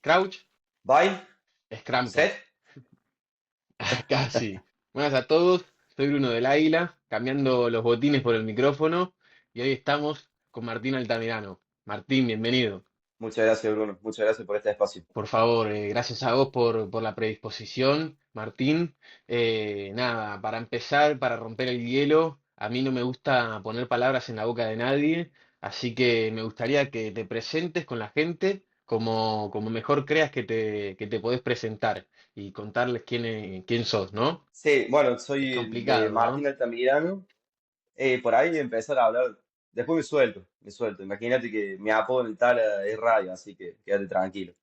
Crouch, Bye, Scramble. set. Casi. Buenas a todos, soy Bruno del Águila, cambiando los botines por el micrófono y hoy estamos con Martín Altamirano. Martín, bienvenido. Muchas gracias, Bruno. Muchas gracias por este espacio. Por favor, gracias a vos por la predisposición, Martín. Nada, para empezar, para romper el hielo, a mí no me gusta poner palabras en la boca de nadie, así que me gustaría que te presentes con la gente como mejor creas que te podés presentar y contarles quién sos, ¿no? Sí, bueno, Es soy complicado, Martín ¿no? Altamirano. Por ahí empezar a hablar. Después me suelto. Imagínate que mi apodo en el Tala es Radio, así que quédate tranquilo.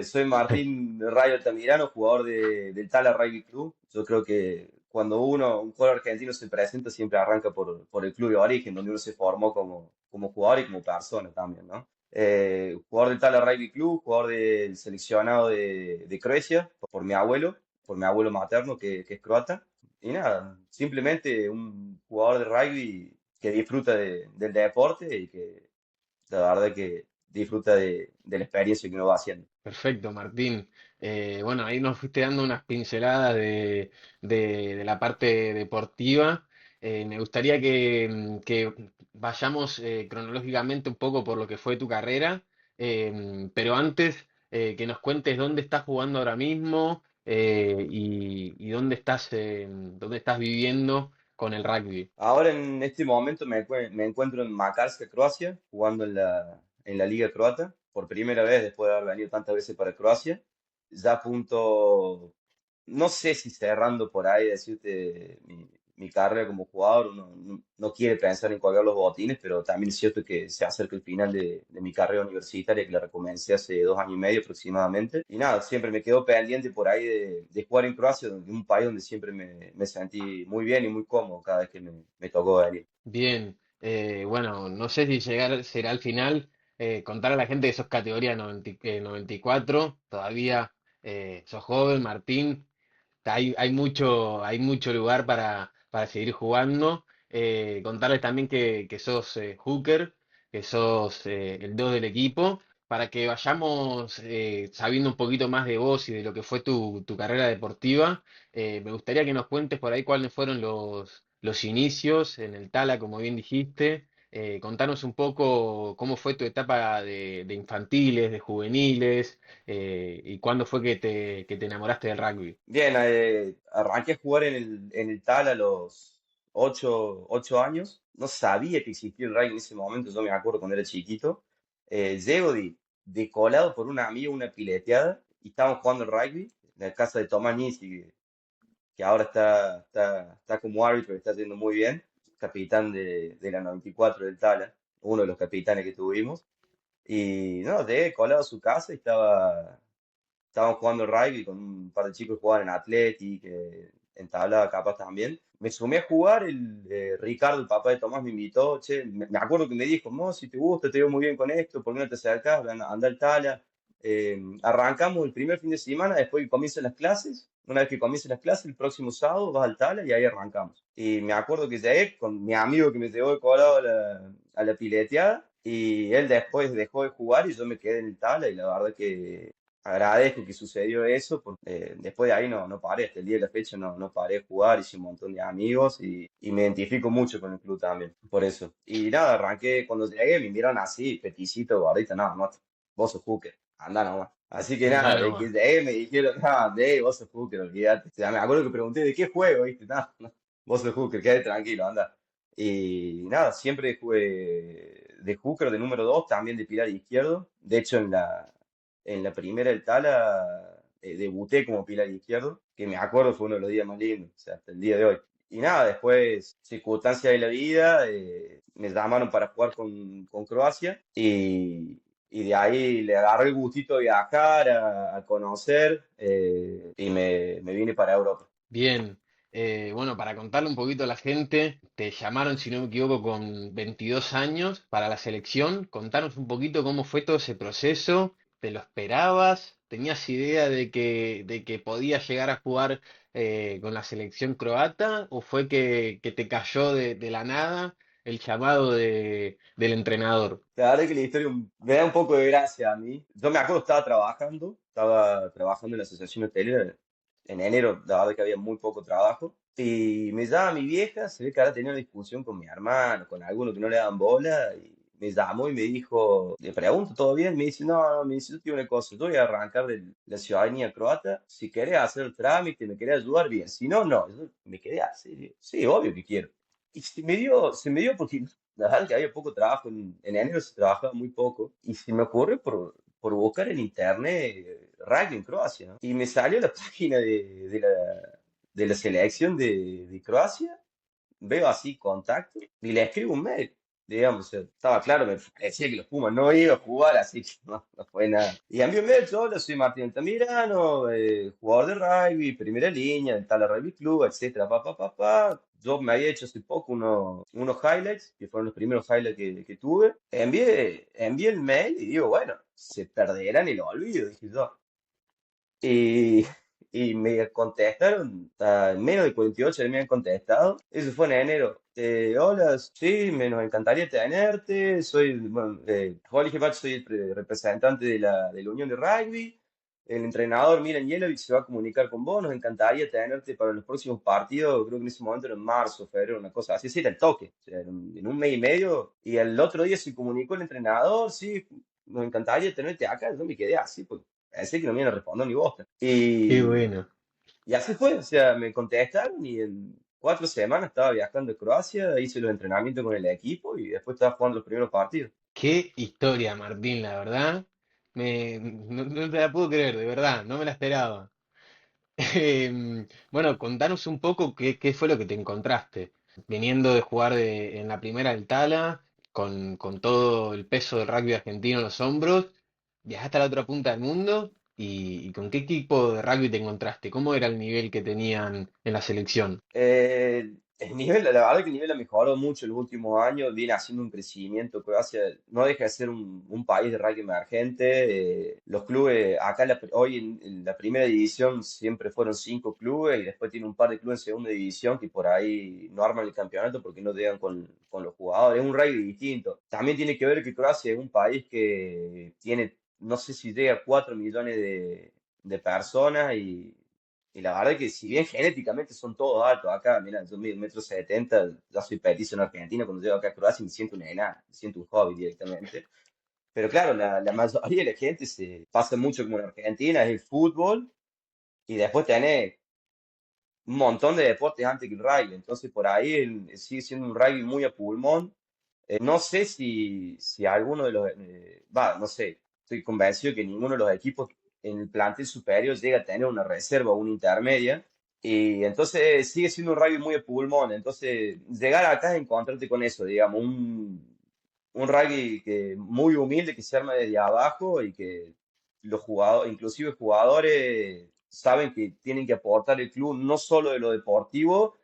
Soy Martín Rayo Altamirano, jugador del Tala Rugby Club. Yo creo que cuando un jugador argentino se presenta, siempre arranca por el club de origen, donde uno se formó como jugador y como persona también, ¿no? Jugador del Tala Rugby Club, jugador del seleccionado de Croacia, por mi abuelo materno que es croata. Y nada, simplemente un jugador de rugby que disfruta del deporte y que la verdad que disfruta de la experiencia que uno va haciendo. Perfecto, Martín. Bueno, ahí nos fuiste dando unas pinceladas de la parte deportiva. Me gustaría que vayamos cronológicamente un poco por lo que fue tu carrera, pero antes que nos cuentes dónde estás jugando ahora mismo y dónde estás viviendo con el rugby. Ahora en este momento me encuentro en Makarska, Croacia, jugando en la Liga Croata, por primera vez después de haber venido tantas veces para Croacia. Ya a punto, no sé si cerrando por ahí, decirte mi carrera como jugador, uno no quiere pensar en colgar los botines, pero también es cierto que se acerca el final de mi carrera universitaria, que la recomencé hace 2 años y medio aproximadamente. Y nada, siempre me quedó pendiente por ahí de jugar en Croacia, un país donde siempre me sentí muy bien y muy cómodo cada vez que me tocó venir. Bien, bueno, no sé si llegar será al final contar a la gente que sos categoría 94, todavía sos joven, Martín, hay mucho lugar para seguir jugando. Contarles también que sos hooker, que sos el 2 del equipo, para que vayamos sabiendo un poquito más de vos y de lo que fue tu carrera deportiva. Me gustaría que nos cuentes por ahí cuáles fueron los inicios en el Tala, como bien dijiste. Contanos un poco cómo fue tu etapa de infantiles, de juveniles, y cuándo fue que te enamoraste del rugby. Bien, arranqué a jugar en el TAL a los 8 años. No sabía que existía el rugby en ese momento, yo me acuerdo cuando era chiquito. Llego de colado por un amigo, una pileteada, y estábamos jugando el rugby en la casa de Tomás Nisi, que ahora está como árbitro, está haciendo muy bien, capitán de la 94 del Tala, uno de los capitanes que tuvimos. Y no, llegué colado a su casa y estábamos jugando rugby con un par de chicos que jugaban en Athletic, en tabla capaz también. Me sumé a jugar, Ricardo, el papá de Tomás, me invitó, che, me acuerdo que me dijo, no, si te gusta, te veo muy bien con esto, ¿por qué no te acercás? Anda al Tala. Arrancamos el primer fin de semana, después que comiencen las clases. Una vez que comiencen las clases, el próximo sábado vas al Tala y ahí arrancamos. Y me acuerdo que llegué con mi amigo que me llevó de colado a la pileteada. Y él después dejó de jugar y yo me quedé en el Tala y la verdad que agradezco que sucedió eso, porque después de ahí no paré, hasta el día de la fecha no paré de jugar, hice un montón de amigos y me identifico mucho con el club también, por eso. Y nada, arranqué, cuando llegué me miraron así, peticito, gordito, no, no, vos sos hooker, anda nomás. Así que Andá nada, de que nomás. llegué me dijeron, no, vos sos hooker, olvídate. O sea, me acuerdo que pregunté, ¿de qué juego? ¿Viste? No, no, vos sos hooker, quédate tranquilo, anda. Y nada, siempre jugué de hooker, de número 2 también de pilar izquierdo. De hecho, en la primera del Tala debuté como pilar izquierdo, que me acuerdo fue uno de los días más lindos, o sea, hasta el día de hoy. Y nada, después, circunstancias de la vida, me llamaron para jugar con Croacia y de ahí le agarré el gustito de viajar, a conocer y me vine para Europa. Bien, bueno, para contarle un poquito a la gente, te llamaron, si no me equivoco, con 22 años para la selección. Contanos un poquito cómo fue todo ese proceso. ¿Te lo esperabas? ¿Tenías idea de que podías llegar a jugar con la selección croata? ¿O fue que te cayó de la nada? el llamado del entrenador. La verdad que la historia me da un poco de gracia a mí. Yo me acuerdo, estaba trabajando en la asociación hotelera en enero, la verdad que había muy poco trabajo. Y me llama mi vieja, se ve que ahora tenía una discusión con mi hermano, con alguno que no le daban bola, y me llamó y me dijo, le pregunto, ¿todo bien? Me dice, no, me dice, yo te digo una cosa, yo voy a arrancar de la ciudadanía croata, si querés hacer el trámite, me querés ayudar, bien, si no, no. Yo me quedé así, digo, sí, obvio que quiero. Y se me dio porque la verdad que había poco trabajo, en enero se trabajaba muy poco, y se me ocurrió por buscar en internet rugby en Croacia, ¿no? Y me salió la página de la selección de Croacia, veo así contacto y le escribo un mail. Digamos, o sea, estaba claro, me parecía que los Pumas no iban a jugar, así que no fue nada. Y envié un mail, yo, hola, soy Martín Altamirano, jugador de rugby, primera línea, del Tala Rugby Club, etcétera, pa. Yo me había hecho hace poco unos highlights, que fueron los primeros highlights que tuve. Envié el mail y digo, bueno, se perderán el olvido, dije yo. Y, y me contestaron, en menos de 48 horas me han contestado. Eso fue en enero. Hola, sí, nos encantaría tenerte. Bueno, Jorge Bach, soy el representante de la Unión de Rugby. El entrenador Milan Jelovic se va a comunicar con vos. Nos encantaría tenerte para los próximos partidos. Creo que en ese momento era en marzo, febrero, una cosa así. Sí, era el toque. O sea, en un mes y medio. Y el otro día se comunicó el entrenador. Sí, nos encantaría tenerte acá. Yo me quedé así, pues pensé que no me iban a responder ni bosta. Qué Y, bueno. y así fue, o sea, me contestaron y en 4 semanas estaba viajando a Croacia, hice los entrenamientos con el equipo y después estaba jugando los primeros partidos. Qué historia, Martín, la verdad. No te la puedo creer, de verdad, no me la esperaba. Bueno, contanos un poco qué fue lo que te encontraste. Viniendo de jugar en la primera del Tala, con todo el peso del rugby argentino en los hombros, viajaste a la otra punta del mundo y ¿con qué equipo de rugby te encontraste? ¿Cómo era el nivel que tenían en la selección? El nivel, la verdad que el nivel ha mejorado mucho en los últimos años, viene haciendo un crecimiento. Croacia no deja de ser un país de rugby emergente. Los clubes, acá hoy en la primera división siempre fueron 5 clubes y después tiene un par de clubes en segunda división que por ahí no arman el campeonato porque no llegan con los jugadores. Es un rugby distinto. También tiene que ver que Croacia es un país que tiene, no sé si llega a 4 millones de personas y la verdad que si bien genéticamente son todos altos acá, mira, yo mido 1,70 m, ya soy petizo en Argentina, cuando llego acá a Croacia me siento una enana, me siento un hobby directamente. Pero claro, la mayoría de la gente se pasa mucho como en Argentina, es el fútbol, y después tenés un montón de deportes antes que el rugby, entonces por ahí sigue siendo un rugby muy a pulmón. No sé si alguno de los, no sé, estoy convencido que ninguno de los equipos en el plantel superior llega a tener una reserva o una intermedia. Y entonces sigue siendo un rugby muy de pulmón. Entonces, llegar acá es encontrarte con eso, digamos, un rugby muy humilde que se arma desde abajo y que los jugadores, inclusive jugadores, saben que tienen que aportar el club no solo de lo deportivo,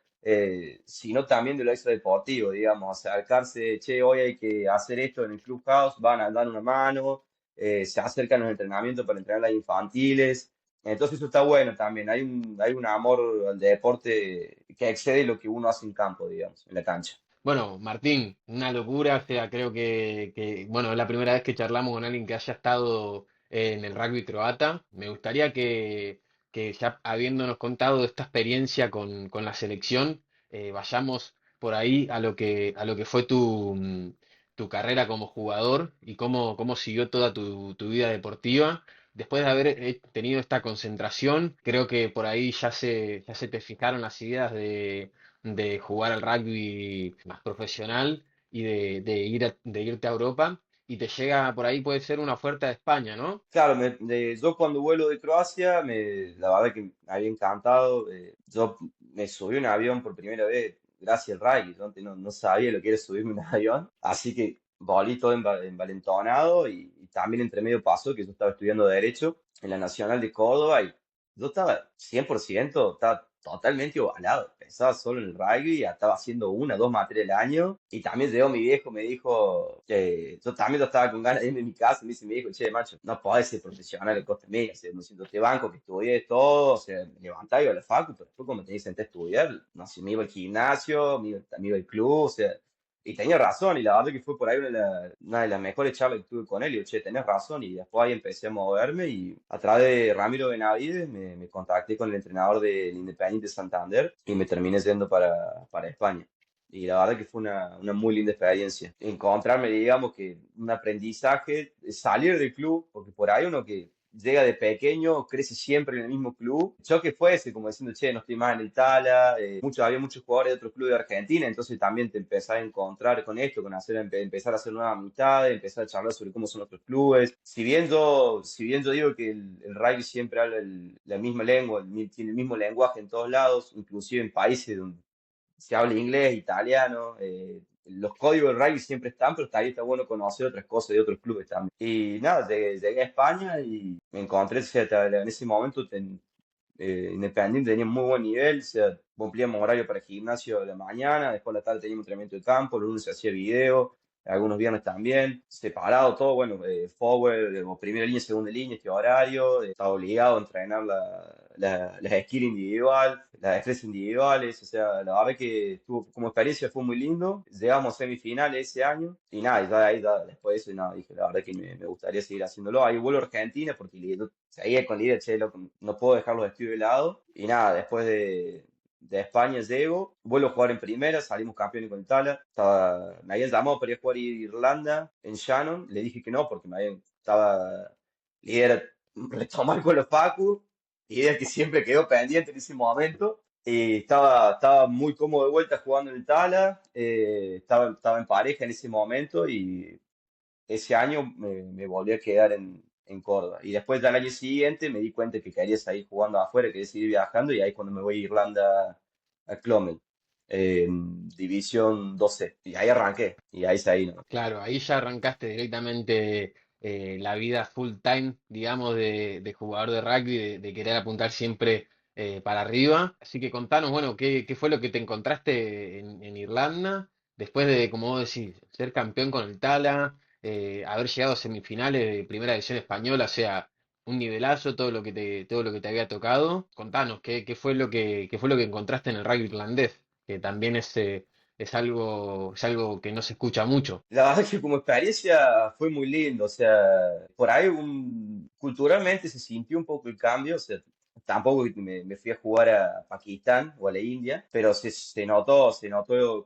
sino también de lo extradeportivo, digamos, acercarse, che, hoy hay que hacer esto en el Clubhouse, van a dar una mano, se acercan los entrenamientos para entrenar las infantiles. Entonces eso está bueno también, hay un amor al deporte que excede lo que uno hace en campo, digamos, en la cancha. Bueno, Martín, una locura, o sea, creo bueno, es la primera vez que charlamos con alguien que haya estado en el rugby croata. Me gustaría que ya habiéndonos contado esta experiencia con la selección, vayamos por ahí a lo que fue tu carrera como jugador y cómo siguió toda tu vida deportiva. Después de haber tenido esta concentración, creo que por ahí ya se te fijaron las ideas de jugar al rugby más profesional y de irte a Europa y te llega por ahí puede ser una oferta de España, ¿no? Claro, yo cuando vuelo de Croacia, la verdad que me había encantado. Yo me subí a un avión por primera vez gracias al rugby. Yo antes no sabía lo que era subirme a un avión. Así que volí todo envalentonado y también entre medio pasó que yo estaba estudiando Derecho en la Nacional de Córdoba y yo estaba 100%, estaba totalmente ovalado. Pensaba solo en el rugby, ya estaba haciendo 1 o 2 materias al año. Y también llegó mi viejo, me dijo, yo también yo estaba con ganas de irme a mi casa, me dice mi viejo, che, macho, no podés ser profesional en costa mía, o sea, me siento te banco, que estudié todo, o sea, me levantaba y iba a la facu, pero después cuando me tenía que sentar a estudiar, no sé, me iba al gimnasio, me iba al club, o sea, Y tenía razón, y la verdad que fue por ahí una de las mejores charlas que tuve con él. Y yo, che, tenés razón. Y después ahí empecé a moverme y a través de Ramiro Benavides me contacté con el entrenador del Independiente Santander y me terminé yendo para España. Y la verdad que fue una muy linda experiencia. Encontrarme, digamos, que un aprendizaje, salir del club, porque por ahí uno que llega de pequeño, crece siempre en el mismo club. Yo que fuese, como diciendo, che, no estoy más en el Tala, había muchos jugadores de otros clubes de Argentina, entonces también te empezás a encontrar con esto, con empezar a hacer nuevas amistades, empezar a charlar sobre cómo son otros clubes. Si bien yo digo que el rugby siempre habla la misma lengua, tiene el mismo lenguaje en todos lados, inclusive en países donde se habla inglés, italiano, los códigos del rugby siempre están, pero está bueno conocer otras cosas de otros clubes también. Y nada, llegué a España y me encontré, o sea, en ese momento Independiente tenía muy buen nivel, o sea, cumplíamos horario para gimnasio de la mañana, después de la tarde teníamos entrenamiento de campo, los lunes se hacía video, algunos viernes también, separado todo, bueno, forward, o primera línea, segunda línea, este horario, estaba obligado a entrenar las skills individual, las destrezas individuales, o sea, la verdad que estuvo, como experiencia fue muy lindo, llegamos a semifinales ese año, y nada, y ya de ahí, después de eso, nada, dije, la verdad que me gustaría seguir haciéndolo, ahí vuelvo a Argentina, porque seguía con la idea, che, loco, no puedo dejar los estudios de lado, y nada, después de España llego, vuelvo a jugar en primera, salimos campeones con el Tala. Me habían llamado para ir a jugar a Irlanda en Shannon, le dije que no porque la idea era retomar con los Facu, idea que siempre quedó pendiente en ese momento. Y estaba muy cómodo de vuelta jugando en el Tala, estaba en pareja en ese momento y ese año me volví a quedar en Córdoba. Y después del año siguiente me di cuenta que quería seguir jugando afuera, quería seguir viajando y ahí cuando me voy a Irlanda a Clomel, en División 12. Y ahí arranqué y ahí seguí, ¿no? Claro, ahí ya arrancaste directamente la vida full time, digamos, de jugador de rugby, de querer apuntar siempre para arriba. Así que contanos, bueno, qué fue lo que te encontraste en Irlanda, después de, como vos decís, ser campeón con el Tala, haber llegado a semifinales de Primera División Española, o sea, un nivelazo, todo lo que te había tocado. Contanos, qué fue lo que encontraste en el rugby irlandés, que también es algo que no se escucha mucho. La verdad que como experiencia fue muy lindo, o sea, por ahí culturalmente se sintió un poco el cambio, o sea, tampoco que me fui a jugar a Pakistán o a la India, pero se notó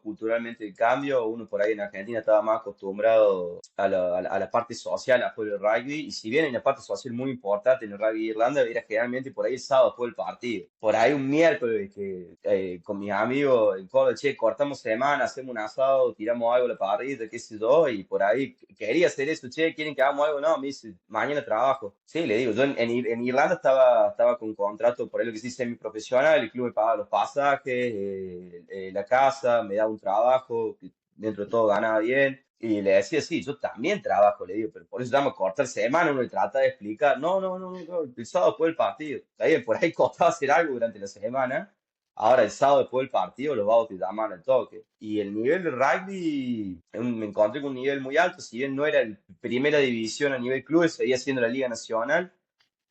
culturalmente el cambio, uno por ahí en Argentina estaba más acostumbrado a la parte social afuera del rugby, y si bien hay una parte social muy importante en el rugby de Irlanda, era generalmente por ahí el sábado después del partido, por ahí un miércoles que con mis amigos en Córdoba, che, cortamos semana, hacemos un asado, tiramos algo a la parrilla, qué sé yo, y por ahí quería hacer eso, che, ¿quieren que hagamos algo? No, me dice, mañana trabajo. Sí, le digo, yo en Irlanda estaba con un contrato, por ahí lo que sí semiprofesional, el club me pagaba los pasajes, la casa, me daba un trabajo, que dentro de todo ganaba bien. Y le decía, sí, yo también trabajo, le digo, pero por eso llamo cortar semana, uno le trata de explicar, no, no, no, no, el sábado después del partido, está bien, por ahí costaba hacer algo durante la semana, ahora el sábado después del partido los vagos te llaman al toque. Y el nivel de rugby, me encontré con un nivel muy alto, si bien no era el primera división a nivel clubes, seguía siendo la Liga Nacional.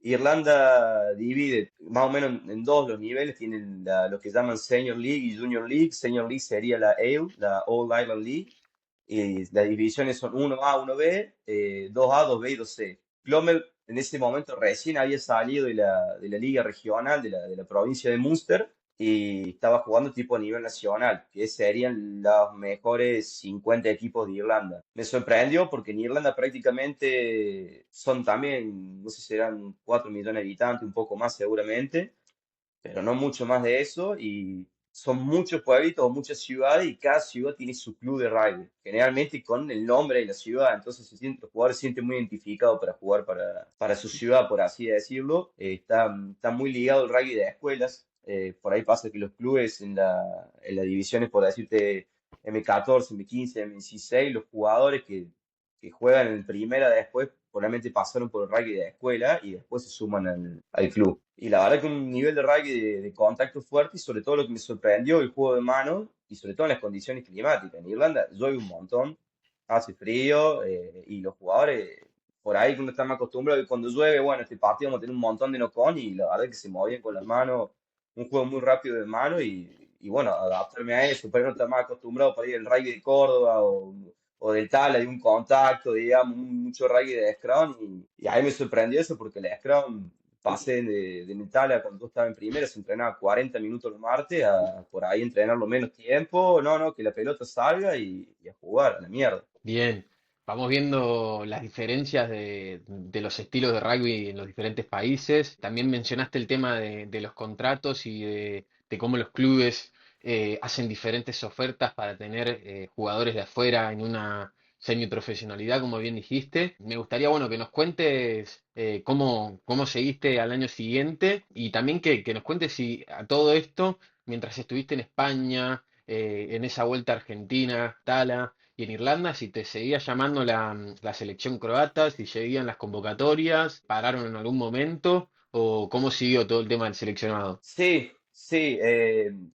Irlanda divide más o menos en dos los niveles, tienen lo que llaman Senior League y Junior League. Senior League sería la AIL, la All Ireland League, y las divisiones son 1A, 1B, 2A, 2B y 2C. Clomel en ese momento recién había salido de la liga regional de la provincia de Munster y estaba jugando tipo a nivel nacional, que serían los mejores 50 equipos de Irlanda. Me sorprendió porque en Irlanda prácticamente son también, no sé si serán 4 millones de habitantes, un poco más seguramente, pero no mucho más de eso, y son muchos pueblitos o muchas ciudades, y cada ciudad tiene su club de rugby, generalmente con el nombre de la ciudad, entonces los jugadores se sienten muy identificados para jugar para su ciudad, por así decirlo. Está muy ligado el rugby de escuelas, por ahí pasa que los clubes en las divisiones, por decirte, M14, M15, M16, los jugadores que juegan en primera después probablemente pasaron por el rugby de escuela y después se suman al club. Y la verdad que un nivel de rugby de contacto fuerte, y sobre todo lo que me sorprendió el juego de mano y sobre todo en las condiciones climáticas. En Irlanda llueve un montón, hace frío, y los jugadores por ahí que uno está más acostumbrado y cuando llueve, bueno, este partido vamos a tener un montón de knock-on y la verdad que se movían con las manos, un juego muy rápido de mano, y bueno, adaptarme a eso, pero no estar más acostumbrado para ir al rugby de Córdoba o del Tala, de un contacto, digamos, mucho rugby de Scrum, y a mí me sorprendió eso porque el Scrum pasé de mi Tala cuando yo estaba en primera, se entrenaba 40 minutos los martes, a por ahí entrenarlo menos tiempo, no, no, que la pelota salga y a jugar, a la mierda. Bien, vamos viendo las diferencias de los estilos de rugby en los diferentes países. También mencionaste el tema de los contratos y de cómo los clubes hacen diferentes ofertas para tener jugadores de afuera en una semiprofesionalidad, como bien dijiste. Me gustaría, bueno, que nos cuentes cómo seguiste al año siguiente y también que nos cuentes si a todo esto, mientras estuviste en España, en esa vuelta a Argentina, Tala. Y en Irlanda, si te seguía llamando la selección croata, si seguían las convocatorias, pararon en algún momento, o cómo siguió todo el tema del seleccionado. Sí, sí,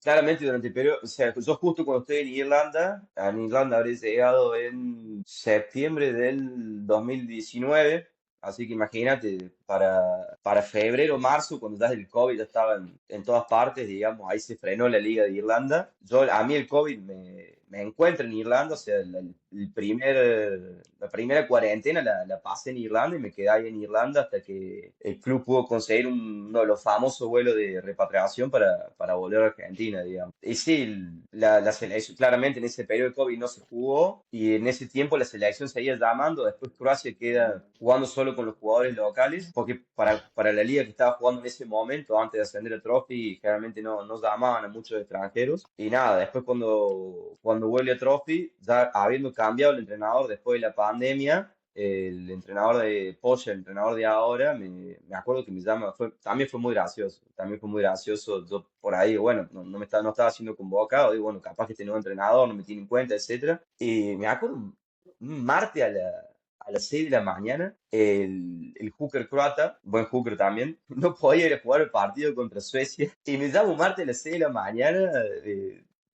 claramente durante el periodo, o sea, yo justo cuando estoy en Irlanda habré llegado en septiembre del 2019, así que imagínate, para febrero, marzo, cuando ya el COVID ya estaba en todas partes, digamos, ahí se frenó la Liga de Irlanda. A mí el COVID me encuentra en Irlanda, o sea, la primera cuarentena la pasé en Irlanda y me quedé ahí en Irlanda hasta que el club pudo conseguir uno de los famosos vuelos de repatriación para volver a Argentina, digamos. Y sí, la selección, claramente en ese periodo de COVID no se jugó y en ese tiempo la selección seguía llamando, después Croacia queda jugando solo con los jugadores locales, porque para la liga que estaba jugando en ese momento, antes de ascender el Trophy, generalmente no llamaban a muchos extranjeros. Y nada, después cuando vuelve a Trophy, ya habiendo cambiado el entrenador después de la pandemia, el entrenador de Polla, el entrenador de ahora, me acuerdo que me llama, también fue muy gracioso, yo por ahí, bueno, no estaba siendo convocado, digo, bueno, capaz que este nuevo entrenador no me tiene en cuenta, etcétera, y me acuerdo un martes a las 6 de la mañana, el hooker croata, buen hooker también, no podía ir a jugar el partido contra Suecia, y me llama un martes a las 6 de la mañana,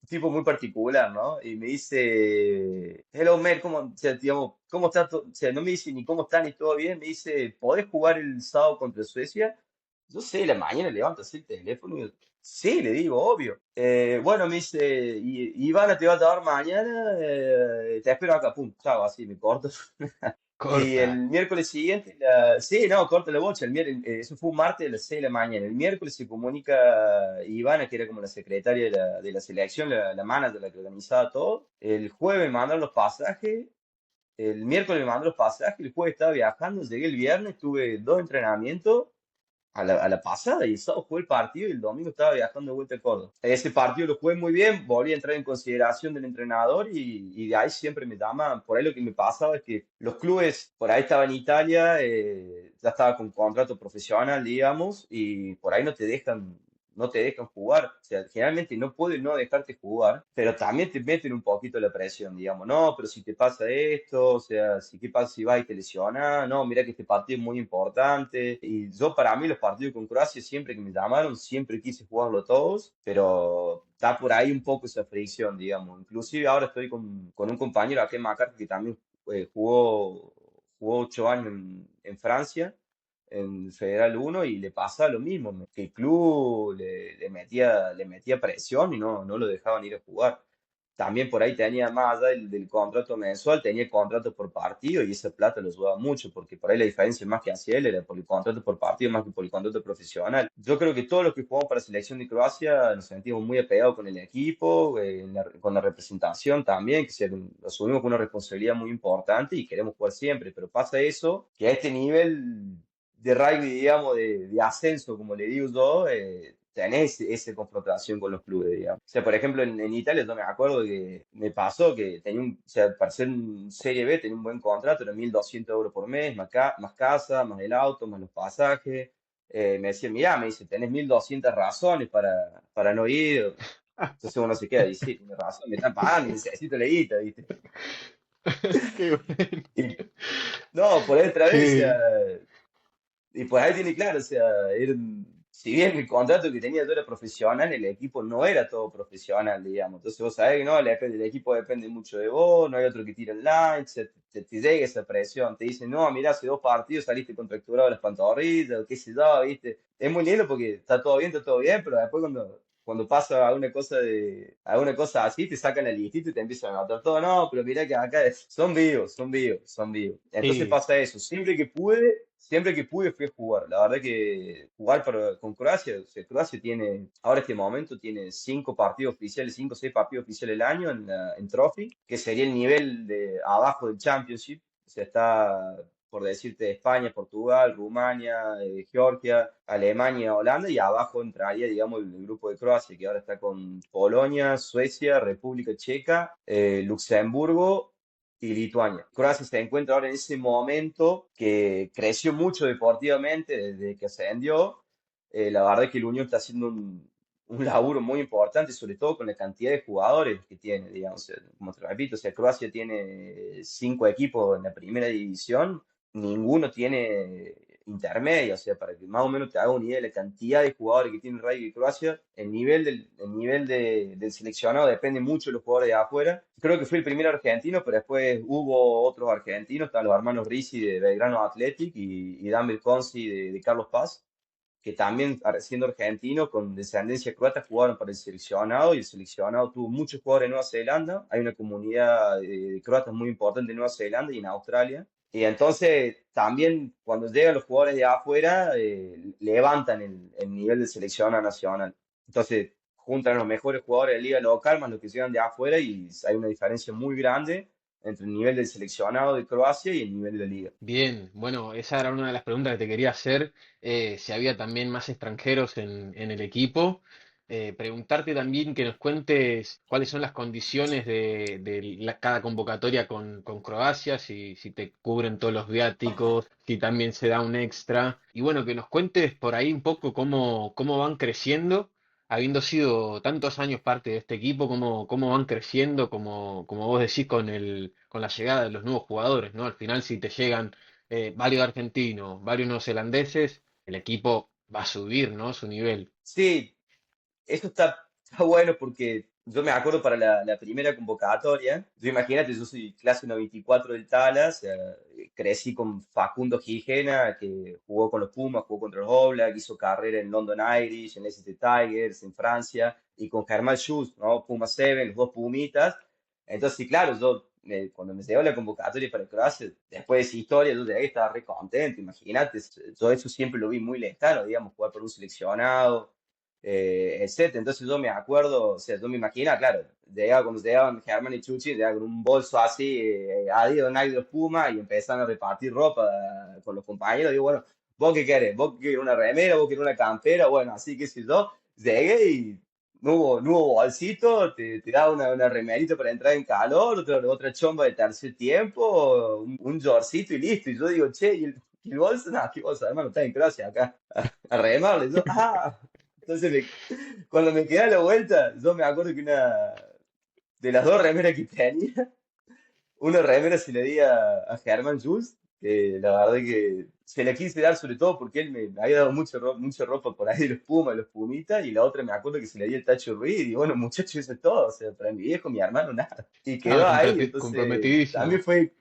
tipo muy particular, ¿no? Y me dice, hello, Mer, ¿cómo, o sea, digamos, ¿cómo está? O sea, no me dice ni cómo está ni todo bien, me dice, ¿podés jugar el sábado contra Suecia? Yo sé, la mañana levanto así el teléfono y sí, le digo, obvio. Bueno, me dice, Ivana te va a llamar mañana, te espero acá, pum, chao, así me corto. Y Corta. el miércoles siguiente, sí, no, corta la bocha, eso fue un martes a las 6 de la mañana. El miércoles se comunica Ivana, que era como la secretaria de la selección, la manager, la que organizaba todo. El jueves me mandaron los pasajes, el miércoles me mandaron los pasajes, el jueves estaba viajando, llegué el viernes, tuve dos entrenamientos a la pasada y el sábado jugué el partido y el domingo estaba viajando de vuelta a Córdoba. Ese partido lo jugué muy bien, volví a entrar en consideración del entrenador y de ahí siempre me llaman. Por ahí lo que me pasaba es que los clubes, por ahí estaba en Italia, ya estaba con contrato profesional, digamos, y por ahí no te dejan jugar. O sea, generalmente no pueden no dejarte jugar, pero también te meten un poquito la presión, digamos, no, pero si te pasa esto, o sea, si qué pasa si vas y te lesionas, no, mira que este partido es muy importante. Y yo para mí los partidos con Croacia, siempre que me llamaron, siempre quise jugarlo todos, pero está por ahí un poco esa fricción, digamos. Inclusive ahora estoy con un compañero aquí en McCarthy que también jugó 8 años en Francia en Federal uno y le pasa lo mismo, que el club le metía presión y no lo dejaban ir a jugar. También por ahí tenía, más allá del contrato mensual, tenía contrato por partido y esa plata lo ayudaba mucho, porque por ahí la diferencia más que hacía él era por el contrato por partido más que por el contrato profesional. Yo creo que todos los que jugamos para la selección de Croacia nos sentimos muy apegados con el equipo, con la representación también, que asumimos con una responsabilidad muy importante y queremos jugar siempre, pero pasa eso, que a este nivel de rugby, digamos, de ascenso, como le digo yo, tenés esa confrontación con los clubes, digamos. O sea, por ejemplo, en Italia yo me acuerdo que me pasó que o sea, para ser un Serie B tenía un buen contrato, era 1.200 euros por mes, más casa, más el auto, más los pasajes. Me decía, mirá, me dice, tenés 1.200 razones para no ir. Entonces uno se queda y sí, tiene razón, me están pagando, necesito la guita, ¿viste? Qué bueno. Y no, por ahí otra vez, o sea, Qué- y pues ahí tiene claro, o sea, si bien el contrato que tenía yo era profesional, el equipo no era todo profesional, digamos. Entonces vos sabés que no, el equipo depende mucho de vos, no hay otro que tire el line, te llega esa presión, te dicen, no, mirá, hace 2 partidos saliste contracturado de las pantorrillas, qué sé yo, ¿viste? Es muy lindo porque está todo bien, pero después cuando pasa alguna cosa así, te sacan la listita y te empiezan a anotar todo. No, pero mira que acá son vivos, son vivos, son vivos. Entonces Sí, pasa eso. Siempre que pude fui a jugar. La verdad que jugar con Croacia, o sea, Croacia tiene, ahora este momento tiene 5 partidos oficiales, 5 o 6 partidos oficiales al año en Trophy, que sería el nivel de abajo del Championship. O sea, está por decirte, España, Portugal, Rumania, Georgia, Alemania, Holanda, y abajo entraría, digamos, el grupo de Croacia, que ahora está con Polonia, Suecia, República Checa, Luxemburgo y Lituania. Croacia se encuentra ahora en ese momento que creció mucho deportivamente desde que ascendió. La verdad es que el Unión está haciendo un laburo muy importante, sobre todo con la cantidad de jugadores que tiene, digamos. O sea, como te repito, o sea, Croacia tiene 5 equipos en la primera división, ninguno tiene intermedia, o sea, para que más o menos te haga una idea de la cantidad de jugadores que tiene Rugby Croacia, el nivel del seleccionado depende mucho de los jugadores de afuera. Creo que fue el primer argentino, pero después hubo otros argentinos, están los hermanos Risi de Belgrano Athletic y Dan Belconsi de Carlos Paz, que también siendo argentinos con descendencia croata jugaron para el seleccionado y el seleccionado tuvo muchos jugadores en Nueva Zelanda. Hay una comunidad de croatas muy importante en Nueva Zelanda y en Australia. Y entonces también cuando llegan los jugadores de afuera levantan el nivel de seleccionado nacional. Entonces juntan los mejores jugadores de la liga local más los que llegan de afuera y hay una diferencia muy grande entre el nivel del seleccionado de Croacia y el nivel de la liga. bien. Bueno, esa era una de las preguntas que te quería hacer, si había también más extranjeros en el equipo. Preguntarte también que nos cuentes cuáles son las condiciones de cada convocatoria con Croacia, si te cubren todos los viáticos, si también se da un extra. Y bueno, que nos cuentes por ahí un poco cómo van creciendo habiendo sido tantos años parte de este equipo, cómo van creciendo, como vos decís, con la llegada de los nuevos jugadores, ¿no? Al final, si te llegan varios argentinos, varios neozelandeses, el equipo va a subir, ¿no? Su nivel. Sí, eso está bueno porque yo me acuerdo para la primera convocatoria, yo imagínate, yo soy clase 94 del Talas, crecí con Facundo Gijena, que jugó con los Pumas, jugó contra los All Blacks, hizo carrera en London Irish, en Leicester Tigers, en Francia, y con Germán Schultz, ¿no? Puma 7, los dos Pumitas. Entonces, sí, claro, cuando me llegó la convocatoria para Croacia, después de esa historia, yo de ahí estaba re contento, imagínate, yo eso siempre lo vi muy lejano, digamos, jugar por un seleccionado, etcétera. Entonces yo me acuerdo, o sea, yo me imagino, claro, cuando llegaban Germán y Chuchi, llegaban con un bolso así, Adidas, Nike de los Pumas, y empezaban a repartir ropa con los compañeros. Digo, bueno, ¿vos qué querés? ¿Vos querés una remera? ¿Vos querés una campera? Bueno, así que si yo llegué y no hubo bolsito, te daba una remerita para entrar en calor, otra chomba de tercer tiempo, un shortcito y listo. Y yo digo, che, ¿y el bolso? No, ¿qué bolso? Hermano, está en Croacia acá, a remarle. Yo, entonces cuando me quedé a la vuelta, yo me acuerdo que una de las dos remeras que tenía, una remera se le di a Germán Jules, que la verdad que se la quise dar sobre todo porque él me había dado mucha ropa por ahí de los Pumas, de los Pumitas, y la otra me acuerdo que se le di el Tacho Ruiz, y bueno, muchachos, eso es todo, o sea, para mi viejo, mi hermano, nada. Y Ah, quedó ahí, entonces también comprometidísimo. fue.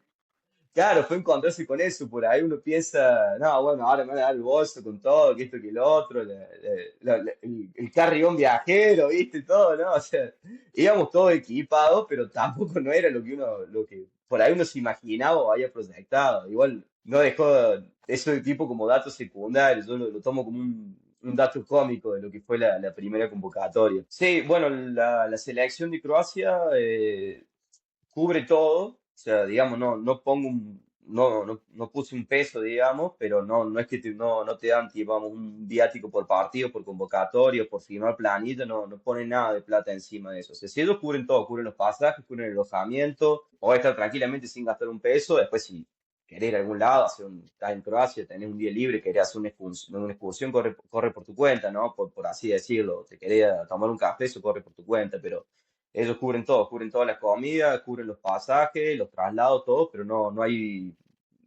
Claro, fue encontrarse con eso, por ahí uno piensa, no, bueno, ahora me van a dar el bolso con todo, que esto, que lo otro, el carrión viajero, viste, todo, ¿no? O sea, íbamos todos equipados, pero tampoco no era lo que por ahí uno se imaginaba o había proyectado. Igual no dejó eso de tipo como datos secundarios, yo lo tomo como un dato cómico de lo que fue la primera convocatoria. Sí, bueno, la selección de Croacia cubre todo, o sea, digamos, no puse un peso, digamos, pero no es que no te dan, digamos, un viático por partido, por convocatorio, por firmar planilla, no ponen nada de plata encima de eso. O sea, si ellos cubren todo, cubren los pasajes, cubren el alojamiento, podés estar tranquilamente sin gastar un peso, después si querés ir a algún lado, estás en Croacia, tenés un día libre, querés hacer una excursión, corre por tu cuenta, ¿no? Por así decirlo, te querés tomar un café, eso corre por tu cuenta, pero ellos cubren todo, cubren toda la comida, cubren los pasajes, los traslados, todo, pero no hay,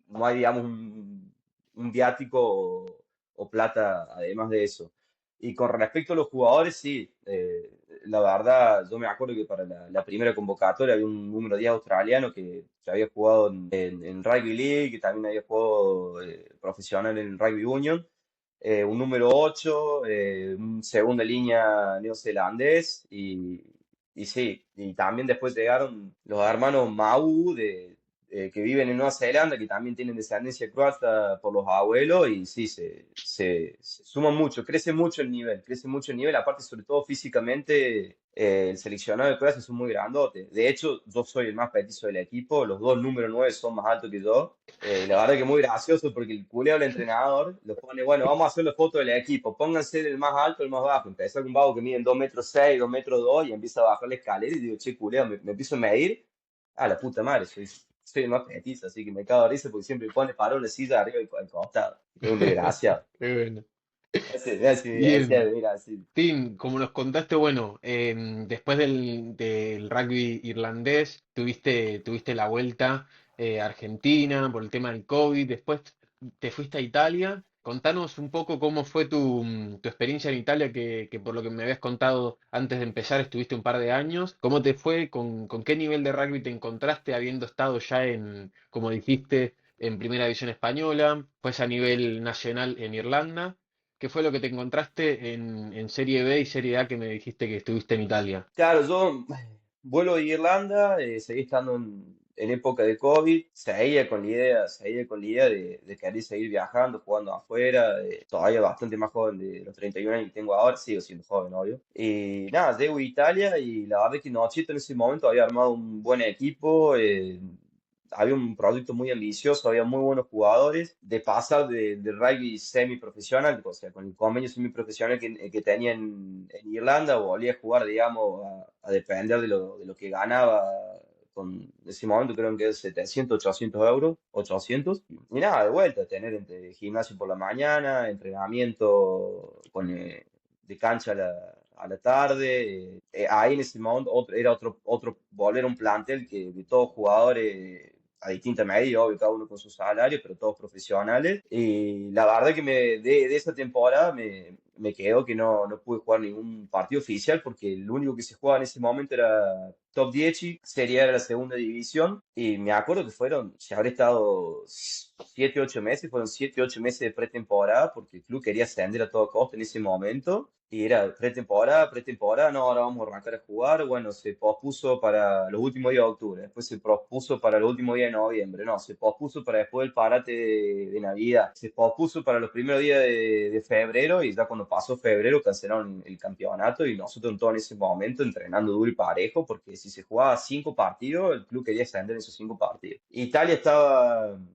digamos, un viático o plata además de eso. Y con respecto a los jugadores, sí, la verdad, yo me acuerdo que para la primera convocatoria había un número 10 australiano que había jugado en Rugby League, que también había jugado profesional en Rugby Union. un número 8, un segunda línea neozelandés y sí, y también después llegaron los hermanos Mau que viven en Nueva Zelanda, que también tienen descendencia croata por los abuelos y sí, se suman mucho, crece mucho el nivel, aparte sobre todo físicamente, el seleccionado de Croacia es muy grandote. De hecho, yo soy el más petizo del equipo, los dos número 9 son más altos que yo. La verdad que muy gracioso porque el culeo del entrenador lo pone, bueno, vamos a hacer la foto del equipo, pónganse del más alto al más bajo. Empezó con un vago que mide 2 metros 6, 2 metros 2 y empieza a bajar la escalera y digo, che, culeo, me empiezo a medir. Ah, la puta madre, soy el más petizo, así que me cago de risa porque siempre pone paró la silla arriba y al costado. Es un desgraciado. Qué bueno. Me decía, Bien. mira, así. Tim, como nos contaste, bueno, después del rugby irlandés, tuviste la vuelta a Argentina por el tema del COVID, después te fuiste a Italia. Contanos un poco cómo fue tu experiencia en Italia, que por lo que me habías contado antes de empezar estuviste un par de años. ¿Cómo te fue? ¿Con qué nivel de rugby te encontraste habiendo estado ya en, como dijiste, en Primera División Española? ¿Pues a nivel nacional en Irlanda? ¿Qué fue lo que te encontraste en Serie B y Serie A que me dijiste que estuviste en Italia? Claro, yo vuelo de Irlanda, seguí estando en época de COVID, seguía con la idea de querer seguir viajando, jugando afuera, todavía bastante más joven de los 31 años que tengo ahora, sigo siendo joven, obvio. Y nada, llego a Italia y la verdad es que Nochito en ese momento había armado un buen equipo, había un proyecto muy ambicioso, había muy buenos jugadores, de pasar de rugby semiprofesional, o sea, con el convenio semiprofesional que tenía en Irlanda, volví a jugar, digamos, a depender de lo que ganaba con ese momento, creo que es 700, 800 euros, 800, y nada, de vuelta, tener entre gimnasio por la mañana, entrenamiento de cancha a la tarde. Ahí en ese momento era volver a un plantel que de todos jugadores a distinta medida, obvio, cada uno con su salario, pero todos profesionales. Y la verdad que de esa temporada me quedó que no pude jugar ningún partido oficial porque lo único que se jugaba en ese momento era Top 10, sería la segunda división. Y me acuerdo que se habré estado 7, 8 meses, fueron 7, 8 meses de pretemporada porque el club quería ascender a todo costo en ese momento. Y era pretemporada, no, ahora vamos a arrancar a jugar. Bueno, se pospuso para los últimos días de octubre, después se pospuso para los últimos días de noviembre, no, se pospuso para después del parate de Navidad, se pospuso para los primeros días de febrero y ya cuando pasó febrero cancelaron el campeonato y nosotros en todo en ese momento entrenando duro y parejo porque si se jugaba 5 partidos, el club quería extender esos 5 partidos. Italia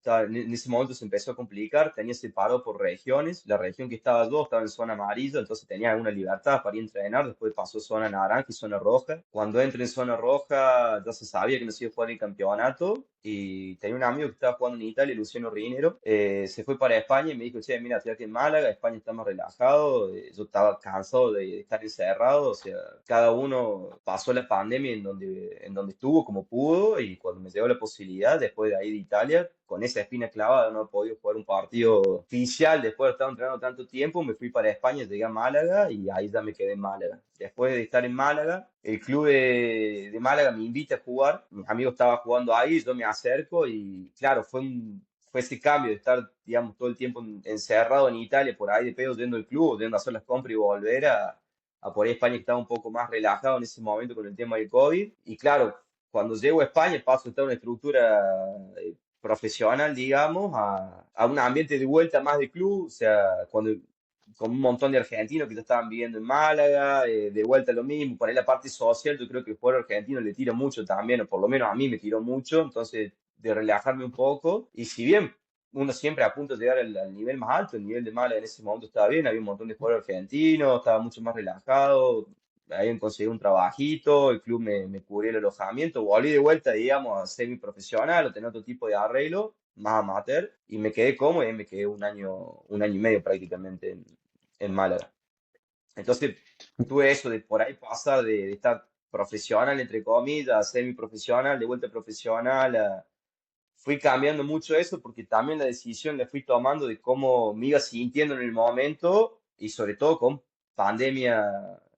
en ese momento se empezó a complicar, tenía separado por regiones, la región que estaba yo estaba en zona amarilla, entonces tenía alguna libertad para ir a entrenar, después pasó zona naranja y zona roja. Cuando entré en zona roja ya se sabía que no se iba a jugar el campeonato y tenía un amigo que estaba jugando en Italia, Luciano Rinero, se fue para España y me dijo, che, mira, fíjate en Málaga, España está más relajado, yo estaba cansado de estar encerrado, o sea, cada uno pasó la pandemia en donde estuvo como pudo y cuando me llegó la posibilidad, después de ahí de Italia, con esa espina clavada, no he podido jugar un partido oficial después de estar entrenando tanto tiempo, me fui para España, llegué a Málaga y ahí ya me quedé en Málaga. Después de estar en Málaga, el club de Málaga me invita a jugar, mi amigo estaba jugando ahí, yo me acerco y claro, fue ese cambio de estar, digamos, todo el tiempo encerrado en Italia, por ahí de pedo, yendo al club, yendo a hacer las compras y volver a por ahí España que estaba un poco más relajado en ese momento con el tema del COVID. Y claro, cuando llego a España paso a estar en una estructura profesional, digamos, a un ambiente de vuelta más de club, o sea, con un montón de argentinos que ya estaban viviendo en Málaga, de vuelta lo mismo, por ahí la parte social, yo creo que el jugador argentino le tira mucho también, o por lo menos a mí me tiró mucho, entonces de relajarme un poco, y si bien uno siempre apunta a llegar al nivel más alto, el nivel de Málaga en ese momento estaba bien, había un montón de jugadores argentinos, estaba mucho más relajado, habían conseguido un trabajito, el club me cubría el alojamiento, volví de vuelta, digamos, a semiprofesional, a tener otro tipo de arreglo, más amateur, y me quedé cómodo y me quedé un año y medio prácticamente en Málaga. Entonces tuve eso de por ahí pasar de estar profesional, entre comillas, a semiprofesional, de vuelta profesional, fui cambiando mucho eso porque también la decisión la fui tomando de cómo me iba sintiendo en el momento y sobre todo con pandemia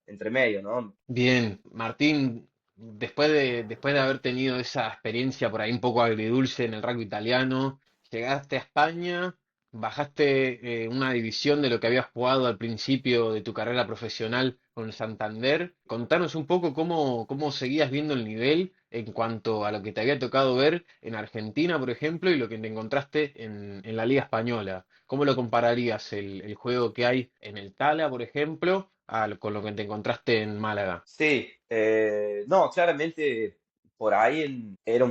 entre medio, ¿no? Bien, Martín, después de haber tenido esa experiencia por ahí un poco agridulce en el rugby italiano, llegaste a España, bajaste una división de lo que habías jugado al principio de tu carrera profesional con el Santander. Contanos un poco cómo seguías viendo el nivel en cuanto a lo que te había tocado ver en Argentina, por ejemplo, y lo que te encontraste en la Liga Española. ¿Cómo lo compararías el juego que hay en el Tala, por ejemplo, con lo que te encontraste en Málaga? Sí, no, claramente por ahí era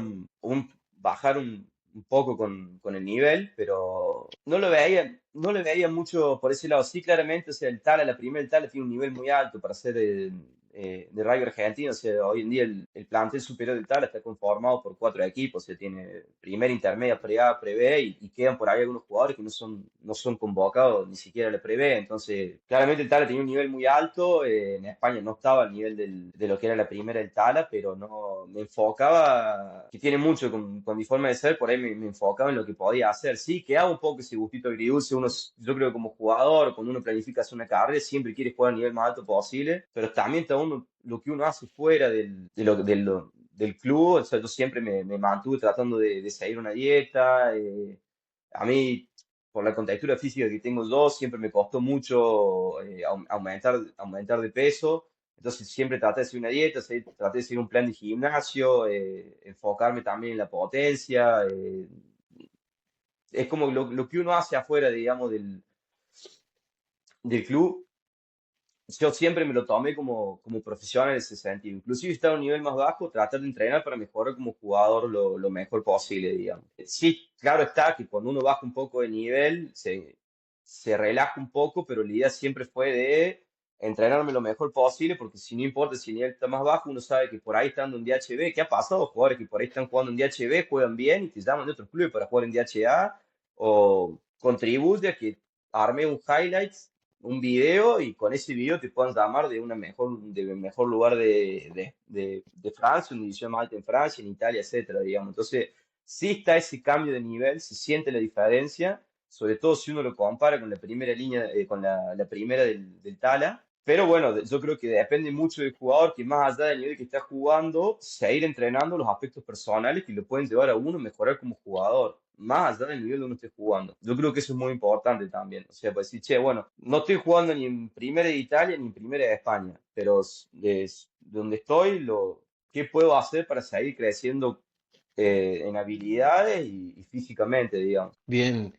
bajar un poco con el nivel, pero no le veía mucho por ese lado. Sí, claramente, o sea, el Tala tiene un nivel muy alto para ser de rugby argentino. O sea, hoy en día el plantel superior del Tala está conformado por 4 equipos. O sea, tiene primera, intermedia, pre-A, pre-B y quedan por ahí algunos jugadores que no son convocados ni siquiera a la pre-B. Entonces, claramente el Tala tenía un nivel muy alto. En España no estaba al nivel de lo que era la primera del Tala, pero no me enfocaba, que tiene mucho con mi forma de ser, por ahí me enfocaba en lo que podía hacer. Sí, quedaba un poco ese gustito agridulce. Yo creo que como jugador, cuando uno planifica hacer una carrera, siempre quiere jugar al nivel más alto posible, pero también está uno, lo que uno hace fuera del club. O sea, yo siempre me mantuve tratando de seguir una dieta. A mí, por la contextura física que tengo yo, siempre me costó mucho aumentar de peso. Entonces siempre traté de hacer una dieta, traté de seguir un plan de gimnasio, enfocarme también en la potencia. Es como lo que uno hace afuera, digamos, del club. Yo siempre me lo tomé como profesional en ese sentido. Inclusive estar a un nivel más bajo, tratar de entrenar para mejorar como jugador lo mejor posible, digamos. Sí, claro está que cuando uno baja un poco de nivel, se relaja un poco, pero la idea siempre fue de entrenarme lo mejor posible, porque si no importa si el nivel está más bajo, uno sabe que por ahí estando en DHB, ¿qué ha pasado? Jugadores que por ahí están jugando en DHB, juegan bien y te llaman de otros clubes para jugar en DHA, o contribuye a que arme un highlights, un video, y con ese video te puedan llamar de mejor lugar de Francia, una división más alta en Francia, en Italia, etcétera, digamos. Entonces, sí está ese cambio de nivel, se siente la diferencia, sobre todo si uno lo compara con la primera línea, con la primera del Tala. Pero bueno, yo creo que depende mucho del jugador, que más allá del nivel que está jugando, seguir entrenando los aspectos personales que lo pueden llevar a uno a mejorar como jugador, más allá del nivel donde uno esté jugando. Yo creo que eso es muy importante también. O sea, pues decir, che, bueno, no estoy jugando ni en primera de Italia ni en primera de España, pero donde estoy, ¿qué puedo hacer para seguir creciendo en habilidades y físicamente, digamos? Bien,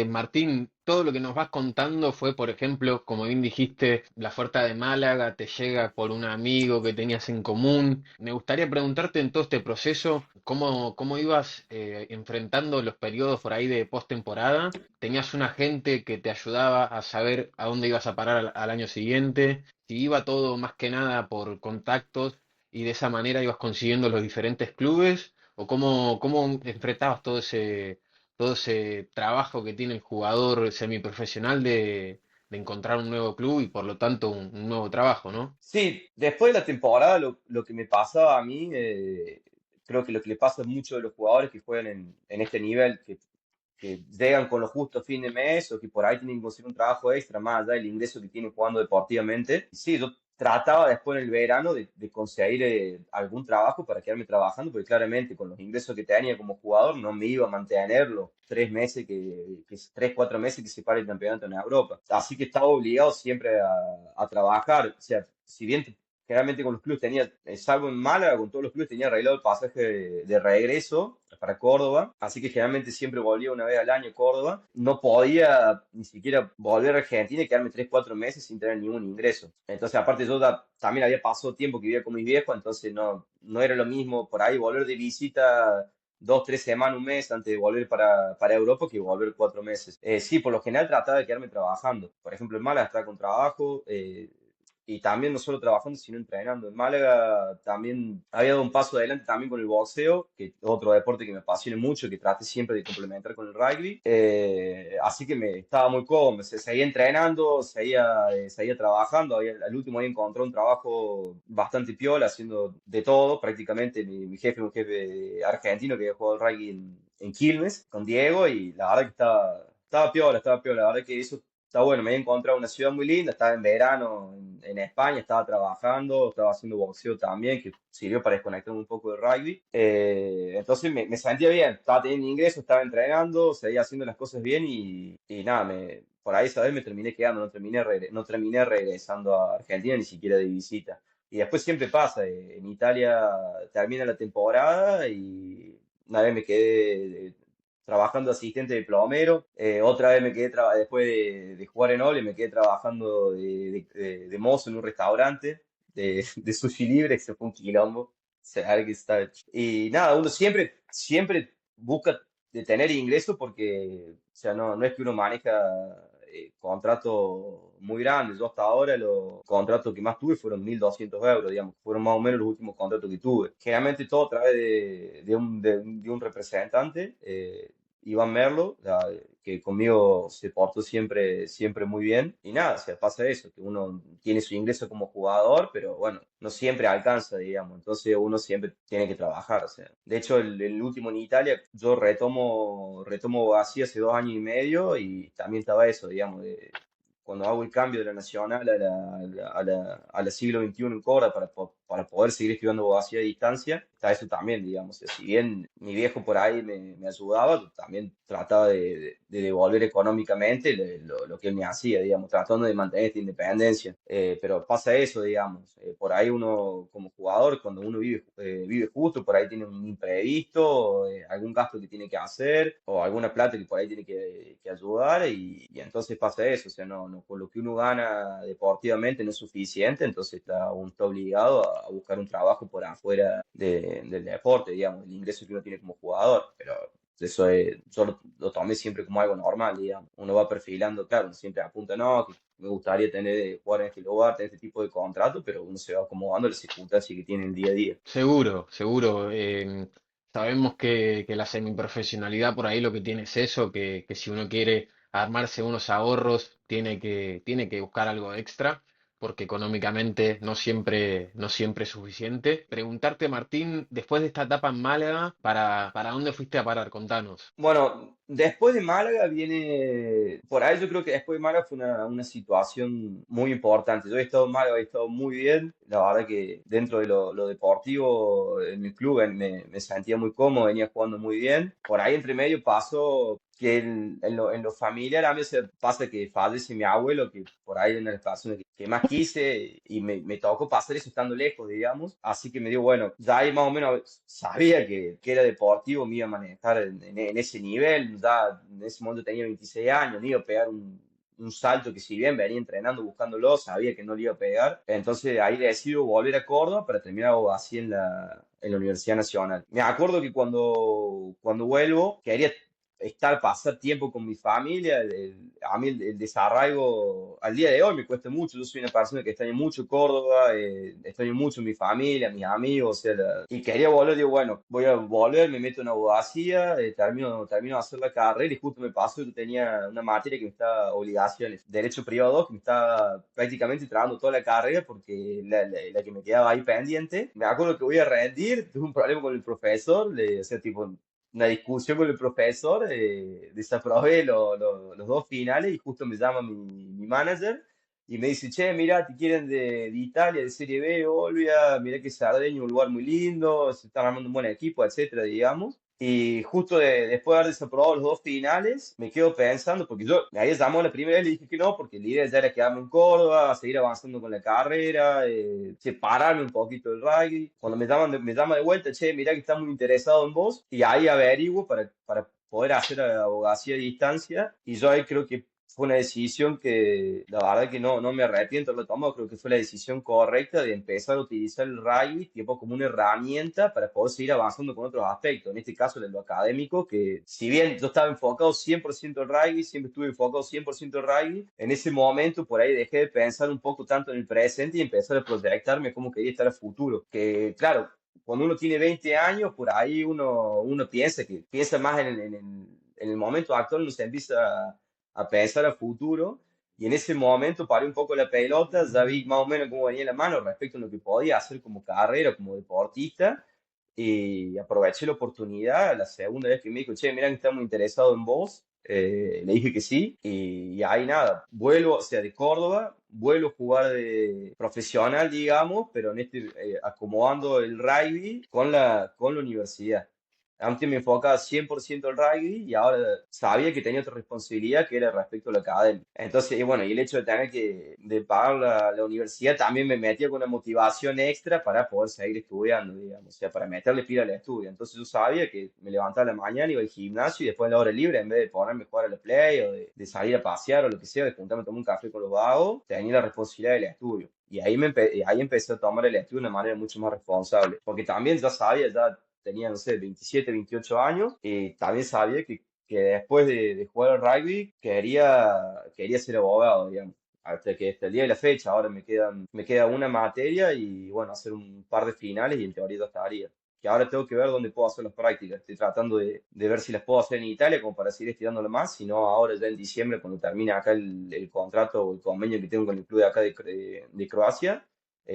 Martín, todo lo que nos vas contando fue, por ejemplo, como bien dijiste, la oferta de Málaga te llega por un amigo que tenías en común. Me gustaría preguntarte en todo este proceso, cómo ibas enfrentando los periodos por ahí de postemporada. ¿Tenías un agente que te ayudaba a saber a dónde ibas a parar al año siguiente? Si iba todo más que nada por contactos y de esa manera ibas consiguiendo los diferentes clubes, o cómo enfrentabas todo ese trabajo que tiene el jugador semiprofesional de encontrar un nuevo club y por lo tanto un nuevo trabajo, ¿no? Sí, después de la temporada, lo que me pasaba a mí, creo que lo que le pasa a muchos de los jugadores que juegan en este nivel, que llegan con lo justo a fin de mes o que por ahí tienen que conseguir un trabajo extra más allá del ingreso que tienen jugando deportivamente. Sí, yo trataba después en el verano de conseguir algún trabajo para quedarme trabajando, porque claramente con los ingresos que tenía como jugador no me iba a mantener los 3 meses, 3, 4 meses que se para el campeonato en Europa. Así que estaba obligado siempre a trabajar. O sea, si bien generalmente con los clubes salvo en Málaga, con todos los clubes tenía arreglado el pasaje de regreso para Córdoba, así que generalmente siempre volvía una vez al año a Córdoba. No podía ni siquiera volver a Argentina y quedarme 3, 4 meses sin tener ningún ingreso. Entonces, aparte yo también había pasado tiempo que vivía con mis viejos, entonces no era lo mismo por ahí volver de visita 2, 3 semanas, un mes antes de volver para Europa que volver 4 meses. Sí, por lo general trataba de quedarme trabajando. Por ejemplo, en Málaga estaba con trabajo, y también no solo trabajando, sino entrenando. En Málaga también había dado un paso adelante también con el boxeo, que es otro deporte que me apasiona mucho, que traté siempre de complementar con el rugby. Así que me estaba muy cómodo, seguía entrenando, seguía trabajando. Al último día encontré un trabajo bastante piola, haciendo de todo prácticamente. Mi jefe, un jefe argentino que había jugado al rugby en Quilmes con Diego, y la verdad que estaba piola, estaba piola. La verdad que eso está bueno, me había encontrado una ciudad muy linda, estaba en verano en España, estaba trabajando, estaba haciendo boxeo también, que sirvió para desconectarme un poco del rugby. Entonces me sentía bien, estaba teniendo ingresos, estaba entrenando, seguía haciendo las cosas bien y nada, por ahí esa vez me terminé quedando, no terminé regresando a Argentina ni siquiera de visita. Y después siempre pasa, en Italia termina la temporada y una vez me quedé trabajando asistente de plomero, otra vez me quedé, después de jugar en Ole, me quedé trabajando de mozo en un restaurante de sushi libre, que se fue un quilombo. O sea, que está... Y nada, uno siempre busca de tener ingresos porque, o sea, no es que uno maneja contratos muy grandes. Yo hasta ahora los contratos que más tuve fueron 1.200 euros, digamos, fueron más o menos los últimos contratos que tuve. Generalmente todo a través de un representante, Iván Merlo, que conmigo se portó siempre muy bien. Y nada, se pasa eso, que uno tiene su ingreso como jugador, pero bueno, no siempre alcanza, digamos. Entonces uno siempre tiene que trabajar. O sea. De hecho, el último en Italia, yo retomo así hace 2 años y medio y también estaba eso, digamos, cuando hago el cambio de la Nacional a la siglo XXI en Córdoba para poder seguir estudiando abogacía a distancia, está eso también, digamos. O sea, si bien mi viejo por ahí me ayudaba, yo también trataba de devolver económicamente lo que él me hacía, digamos, tratando de mantener esta independencia. Pero pasa eso, digamos. Por ahí uno, como jugador, cuando uno vive justo, por ahí tiene un imprevisto, algún gasto que tiene que hacer o alguna plata que por ahí tiene que ayudar y entonces pasa eso. O sea, con lo que uno gana deportivamente no es suficiente, entonces uno está obligado a buscar un trabajo por afuera del deporte, digamos, el ingreso que uno tiene como jugador. Pero eso yo lo tomé siempre como algo normal, digamos. Uno va perfilando, claro, uno siempre apunta, no, que me gustaría jugar en este lugar, tener este tipo de contrato, pero uno se va acomodando a las circunstancias que tiene el día a día. Seguro, seguro. Sabemos que la semiprofesionalidad por ahí lo que tiene es eso, que si uno quiere armarse unos ahorros, tiene que buscar algo extra, porque económicamente no siempre es suficiente. Preguntarte, Martín, después de esta etapa en Málaga, ¿para dónde fuiste a parar? Contanos. Bueno, después de Málaga viene, por ahí yo creo que después de Málaga fue una situación muy importante. Yo he estado en Málaga, he estado muy bien, la verdad que dentro de lo deportivo en el club me sentía muy cómodo, venía jugando muy bien. Por ahí entre medio pasó que en lo familiar a mí se pasa que fallece mi abuelo, que por ahí es una de las personas que más quise y me tocó pasar eso estando lejos, digamos. Así que me dio, bueno, ya ahí más o menos sabía que era deportivo, me iba a manejar en ese nivel. Ya en ese momento tenía 26 años, me iba a pegar un salto que si bien venía entrenando buscándolo, sabía que no le iba a pegar. Entonces ahí decido volver a Córdoba para terminar así en la Universidad Nacional. Me acuerdo que cuando vuelvo, quería pasar tiempo con mi familia. A mí el desarraigo al día de hoy me cuesta mucho. Yo soy una persona que extraña mucho Córdoba, extraño mucho mi familia, mis amigos, o sea, y quería volver. Digo, bueno, voy a volver, me meto en abogacía, termino de hacer la carrera y justo me pasó, yo tenía una materia que me estaba, obligaciones, derecho privado 2, que me estaba prácticamente trabando toda la carrera porque la que me quedaba ahí pendiente. Me acuerdo que voy a rendir, tuve un problema con el profesor, o sea, tipo, una discusión con el profesor, desaprobé los dos finales y justo me llama mi manager y me dice, che, mira, te quieren de Italia, de Serie B, Olvia, mira que Sardeña, un lugar muy lindo, se están armando un buen equipo, etcétera, digamos. Y justo después de haber desaprobado los dos finales, me quedo pensando, porque yo me había llamado la primera vez y le dije que no, porque la idea ya era quedarme en Córdoba, seguir avanzando con la carrera, separarme un poquito del rugby. Cuando me llama de vuelta, che, mirá que está muy interesado en vos, y ahí averiguo para poder hacer abogacía a distancia, y yo ahí creo que fue una decisión que la verdad que no me arrepiento de lo tomado, creo que fue la decisión correcta de empezar a utilizar el rugby tipo como una herramienta para poder seguir avanzando con otros aspectos, en este caso en lo académico, que si bien yo estaba enfocado 100% en rugby, siempre estuve enfocado 100% en rugby, en ese momento por ahí dejé de pensar un poco tanto en el presente y empezar a proyectarme cómo quería estar a futuro, que claro, cuando uno tiene 20 años, por ahí uno piensa más en el momento actual, uno se empieza a pensar a futuro. Y en ese momento paré un poco la pelota, ya vi más o menos cómo venía la mano respecto a lo que podía hacer como carrera, como deportista, y aproveché la oportunidad la segunda vez que me dijo, che, mirá que estamos interesados en vos. le dije que sí y ahí nada, vuelvo, o sea, de Córdoba, vuelvo a jugar de profesional, digamos, pero en acomodando el rugby con la universidad. Antes me enfocaba 100% al rugby y ahora sabía que tenía otra responsabilidad que era respecto a la academia. Entonces, y bueno, y el hecho de tener de pagar la universidad también me metía con una motivación extra para poder seguir estudiando, digamos, o sea, para meterle pila al estudio. Entonces yo sabía que me levantaba a la mañana, iba al gimnasio y después en la hora libre, en vez de ponerme a jugar a la play o de salir a pasear o lo que sea, de juntarme a tomar un café con los vagos, tenía la responsabilidad del estudio. Y ahí empecé a tomar el estudio de una manera mucho más responsable, porque también ya sabía, ya tenía, no sé, 27, 28 años, y también sabía que después de jugar al rugby quería ser abogado, digamos. Hasta el día de la fecha, ahora me queda una materia y bueno, hacer un par de finales y en teoría ya estaría. Que ahora tengo que ver dónde puedo hacer las prácticas. Estoy tratando de ver si las puedo hacer en Italia como para seguir estudiándolo más, si no ahora ya en diciembre cuando termine acá el contrato o el convenio que tengo con el club de acá de Croacia,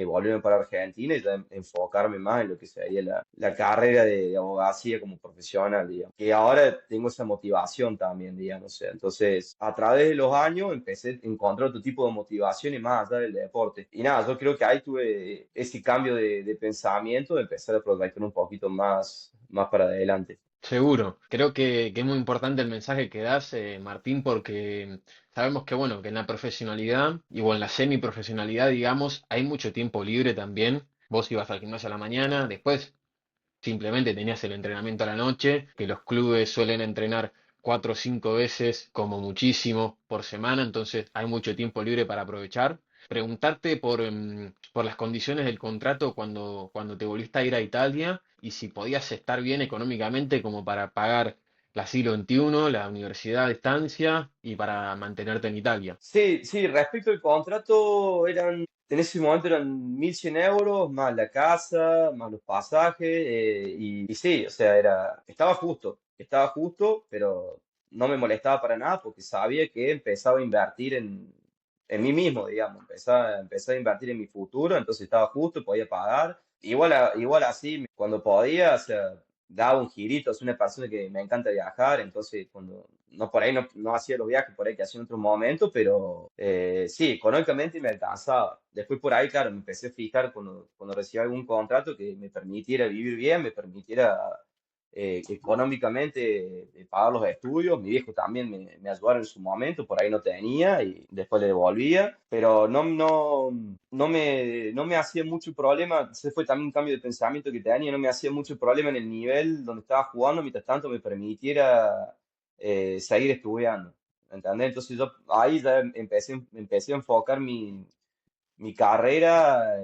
volverme para Argentina y ya enfocarme más en lo que sería la carrera de abogacía como profesional, digamos. Que ahora tengo esa motivación también, digamos. O sea, entonces, a través de los años empecé a encontrar otro tipo de motivaciones más allá del deporte. Y nada, yo creo que ahí tuve ese cambio de pensamiento, de empezar a proyectar un poquito más para adelante. Seguro, creo que es muy importante el mensaje que das, Martín, porque sabemos que, bueno, que en la profesionalidad y o en la semiprofesionalidad, digamos, hay mucho tiempo libre también. Vos ibas al gimnasio a la mañana, después simplemente tenías el entrenamiento a la noche, que los clubes suelen entrenar 4 o 5 veces como muchísimo por semana, entonces hay mucho tiempo libre para aprovechar. Preguntarte por las condiciones del contrato cuando te volviste a ir a Italia y si podías estar bien económicamente como para pagar la siglo XXI, la universidad a distancia y para mantenerte en Italia. Sí, sí, respecto al contrato, en ese momento eran 1.100 euros, más la casa, más los pasajes, y sí, o sea, estaba justo, pero no me molestaba para nada porque sabía que empezaba a invertir en mí mismo, digamos, empezaba a invertir en mi futuro, entonces estaba justo, podía pagar. Igual así, cuando podía, o sea, daba un girito, soy una persona que me encanta viajar, entonces cuando no por ahí no hacía los viajes por ahí que hacía en otro momento, pero sí, económicamente me alcanzaba. Después por ahí, claro, me empecé a fijar cuando recibía algún contrato que me permitiera vivir bien, me permitiera económicamente pagar los estudios. Mi viejo también me ayudaron en su momento, por ahí no tenía y después le devolvía, pero no me hacía mucho problema. Ese fue también un cambio de pensamiento que tenía, no me hacía mucho problema en el nivel donde estaba jugando, mientras tanto me permitiera seguir estudiando. ¿Entendés? Entonces yo ahí ya empecé a enfocar mi carrera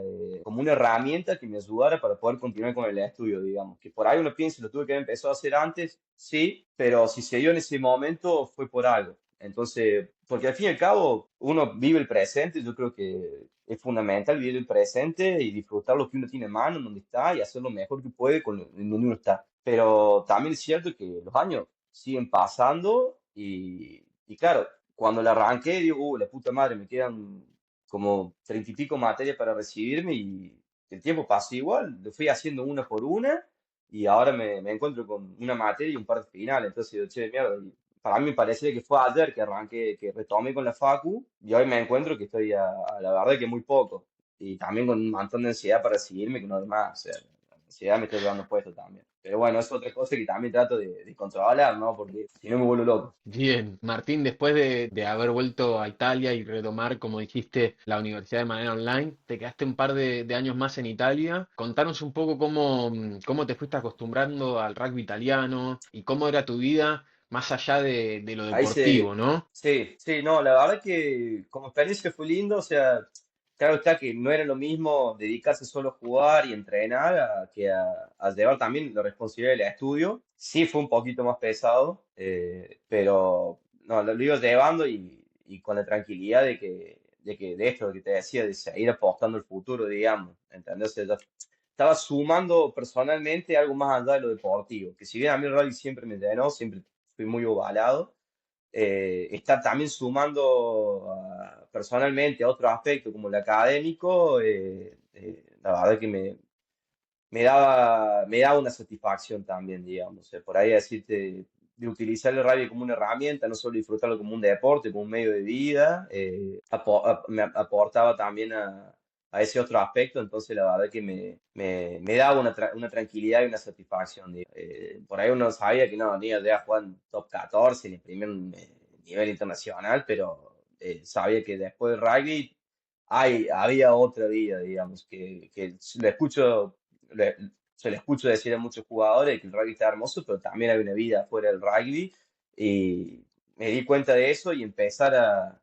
como una herramienta que me ayudara para poder continuar con el estudio, digamos. Que por ahí uno piensa, lo tuve que haber empezado a hacer antes, sí, pero si se dio en ese momento fue por algo. Entonces, porque al fin y al cabo uno vive el presente, yo creo que es fundamental vivir el presente y disfrutar lo que uno tiene en mano, donde está y hacer lo mejor que puede en donde uno está. Pero también es cierto que los años siguen pasando y claro, cuando la arranqué digo, la puta madre, me quedan como 30 y pico materias para recibirme y el tiempo pasó igual, lo fui haciendo una por una y ahora me encuentro con una materia y un par de finales, entonces digo, che, mierda, y para mí me parece que fue ayer que arranqué, que retomé con la facu y hoy me encuentro que estoy a la verdad que muy poco y también con un montón de ansiedad para recibirme que no es más, o sea, la ansiedad me está llevando puesto también. Pero bueno, es otra cosa que también trato de controlar, ¿no? Porque si no me vuelvo loco. Bien, Martín, después de haber vuelto a Italia y retomar, como dijiste, la universidad de manera online, te quedaste un par de años más en Italia. Contanos un poco cómo te fuiste acostumbrando al rugby italiano y cómo era tu vida más allá de lo Ahí deportivo, ¿no? sí, sí, no, la verdad que como experiencia fue lindo, o sea, claro está que no era lo mismo dedicarse solo a jugar y entrenar a llevar también la responsabilidad del estudio. Sí fue un poquito más pesado, pero no, lo iba llevando y con la tranquilidad de esto que te decía, de seguir apostando al futuro, digamos, ¿entendés? O sea, ya estaba sumando personalmente algo más allá de lo deportivo, que si bien a mí el rugby siempre me llenó, siempre fui muy ovalado, estar también sumando personalmente a otro aspecto como el académico, la verdad que me daba una satisfacción también, digamos. Por ahí decirte, de utilizar el rugby como una herramienta, no solo disfrutarlo como un deporte, como un medio de vida, me aportaba también a ese otro aspecto, entonces la verdad que me daba una tranquilidad y una satisfacción. Por ahí uno sabía que no, ni idea jugar en top 14 ni en primer nivel internacional, pero sabía que después del rugby había otra vida, digamos, que le escucho, le- se le escucho decir a muchos jugadores que el rugby está hermoso, pero también hay una vida fuera del rugby y me di cuenta de eso y empezar a,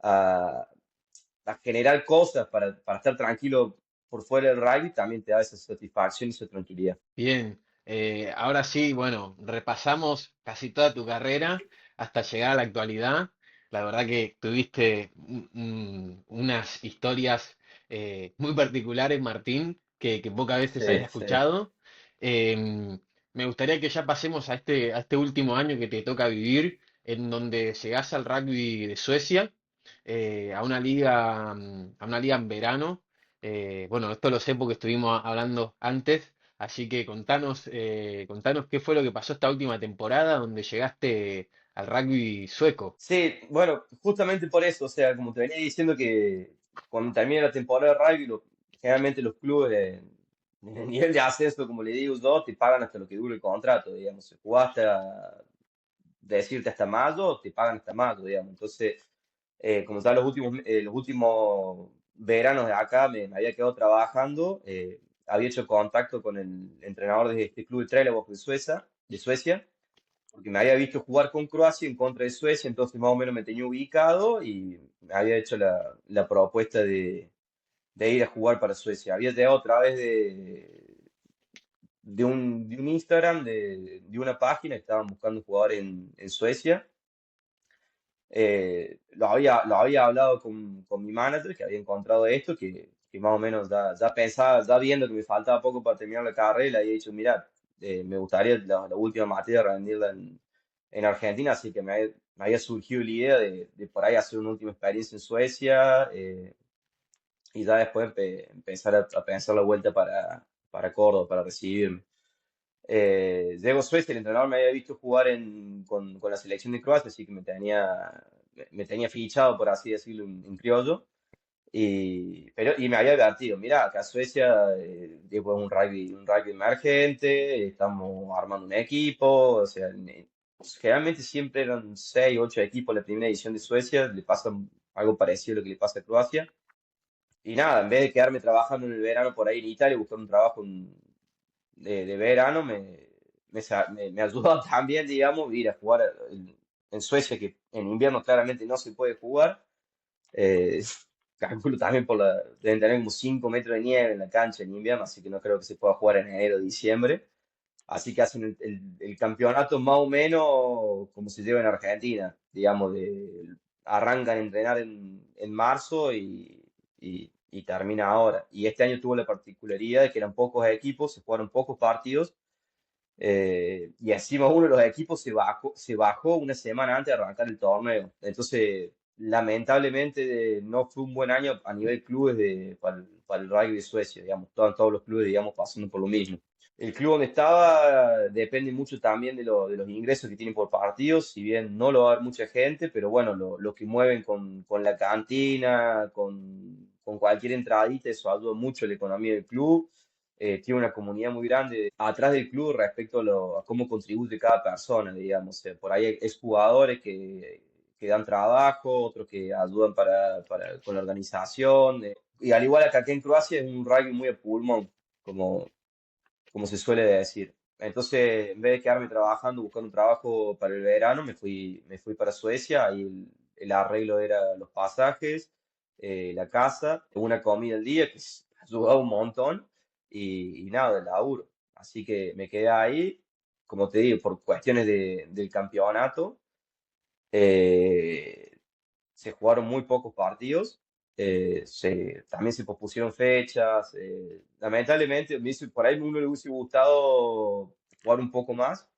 a generar cosas para estar tranquilo por fuera del rugby también te da esa satisfacción y esa tranquilidad. Bien, ahora sí, bueno, repasamos casi toda tu carrera hasta llegar a la actualidad. La verdad que tuviste unas historias muy particulares, Martín, que pocas veces había Sí, sí. escuchado. Em, Me gustaría que ya pasemos a este último año que te toca vivir, en donde llegás al rugby de Suecia, a una liga en verano. Bueno, esto lo sé porque estuvimos hablando antes. Así que contanos qué fue lo que pasó esta última temporada donde llegaste al rugby sueco. Sí, bueno, justamente por eso, o sea, como te venía diciendo que cuando termina la temporada de rugby, generalmente los clubes de nivel de ascenso, como le digo yo, te pagan hasta lo que dure el contrato, digamos. Si jugaste decirte hasta mayo, te pagan hasta mayo, digamos. Entonces, como tal, los últimos veranos de acá me había quedado trabajando, había hecho contacto con el entrenador de este club de Trelleborg de Suecia, porque me había visto jugar con Croacia en contra de Suecia, entonces más o menos me tenía ubicado y me había hecho la propuesta de ir a jugar para Suecia. Había llegado a través de un Instagram, de una página, estaban buscando jugadores en Suecia. Lo había hablado con mi manager, que había encontrado esto, que más o menos ya pensaba, ya viendo que me faltaba poco para terminar la carrera, le había dicho, mira, me gustaría la última materia rendirla en Argentina, así que me había surgido la idea de por ahí hacer una última experiencia en Suecia y ya después empezar a pensar la vuelta para Córdoba, para recibirme. Diego Suez, el entrenador, me había visto jugar con la selección de Croacia, así que me tenía fichado, por así decirlo, en criollo. Y me había advertido, mira, acá Suecia tipo, es un rugby emergente, estamos armando un equipo, o sea, generalmente siempre eran 6 8 equipos la primera edición de Suecia, le pasa algo parecido a lo que le pasa a Croacia. Y nada, en vez de quedarme trabajando en el verano por ahí en Italia, buscando un trabajo de verano, me ayudó también, digamos, ir a jugar en Suecia, que en invierno claramente no se puede jugar. Eh, Calculo también deben tener como 5 metros de nieve en la cancha en invierno, así que no creo que se pueda jugar en enero o diciembre. Así que hacen el campeonato más o menos como se lleva en Argentina, digamos, arrancan a entrenar en marzo y termina ahora. Y este año tuvo la particularidad de que eran pocos equipos, se jugaron pocos partidos, y encima uno de los equipos se bajó una semana antes de arrancar el torneo. Entonces, lamentablemente, no fue un buen año a nivel clubes para el rugby de Suecia, digamos, todos los clubes, digamos, pasando por lo mismo. El club donde estaba depende mucho también de los ingresos que tienen por partidos, si bien no lo va a haber mucha gente, pero bueno, lo que mueven con la cantina, con cualquier entradita, eso ayuda mucho a la economía del club. Tiene una comunidad muy grande atrás del club respecto a cómo contribuye cada persona, digamos. Por ahí es jugadores que dan trabajo, otros que ayudan con la organización. Y al igual que aquí en Croacia, es un rugby muy a pulmón, como se suele decir. Entonces, en vez de quedarme trabajando, buscando un trabajo para el verano, me fui para Suecia y el arreglo era los pasajes, la casa, una comida al día, que ayudaba un montón, y nada, el laburo. Así que me quedé ahí, como te digo, por cuestiones del campeonato. eh, Se jugaron muy pocos partidos, también se pospusieron fechas. Lamentablemente, por ahí a uno le hubiese gustado jugar un poco más,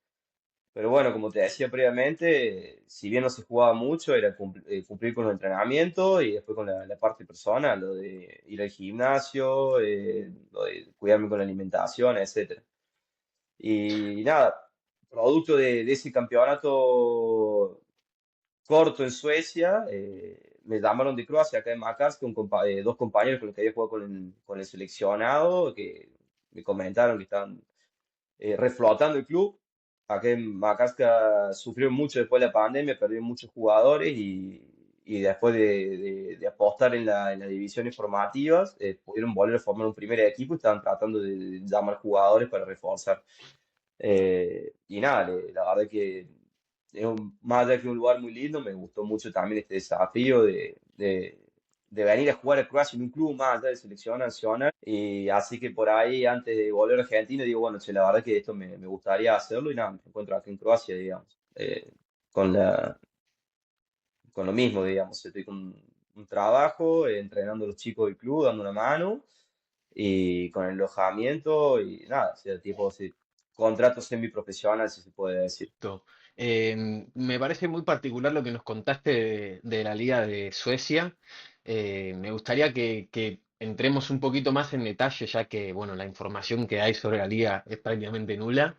pero bueno, como te decía previamente, si bien no se jugaba mucho, era cumplir con los entrenamientos y después con la parte personal, lo de ir al gimnasio, lo de cuidarme con la alimentación, etcétera. Y nada, producto de ese campeonato corto en Suecia, me llamaron de Croacia, acá en Makarsk, dos compañeros con los que había jugado con el seleccionado, que me comentaron que estaban reflotando el club. Acá en Makarska sufrió mucho después de la pandemia, perdió muchos jugadores y después de apostar en las divisiones formativas, pudieron volver a formar un primer equipo y estaban tratando de llamar jugadores para reforzar. Y nada, la verdad que más allá que un lugar muy lindo, me gustó mucho también este desafío de venir a jugar a Croacia en un club más allá de selección nacional. Y así que por ahí, antes de volver a Argentina, digo, bueno, che, la verdad que esto me gustaría hacerlo y nada, me encuentro aquí en Croacia, digamos, con con lo mismo, digamos, estoy con un trabajo, entrenando a los chicos del club, dando una mano y con el alojamiento y nada, o sea, tipo, sí, contrato semiprofesional, si se puede decir. Perfecto. Me parece muy particular lo que nos contaste de la Liga de Suecia. Me gustaría que entremos un poquito más en detalle, ya que bueno, la información que hay sobre la liga es prácticamente nula.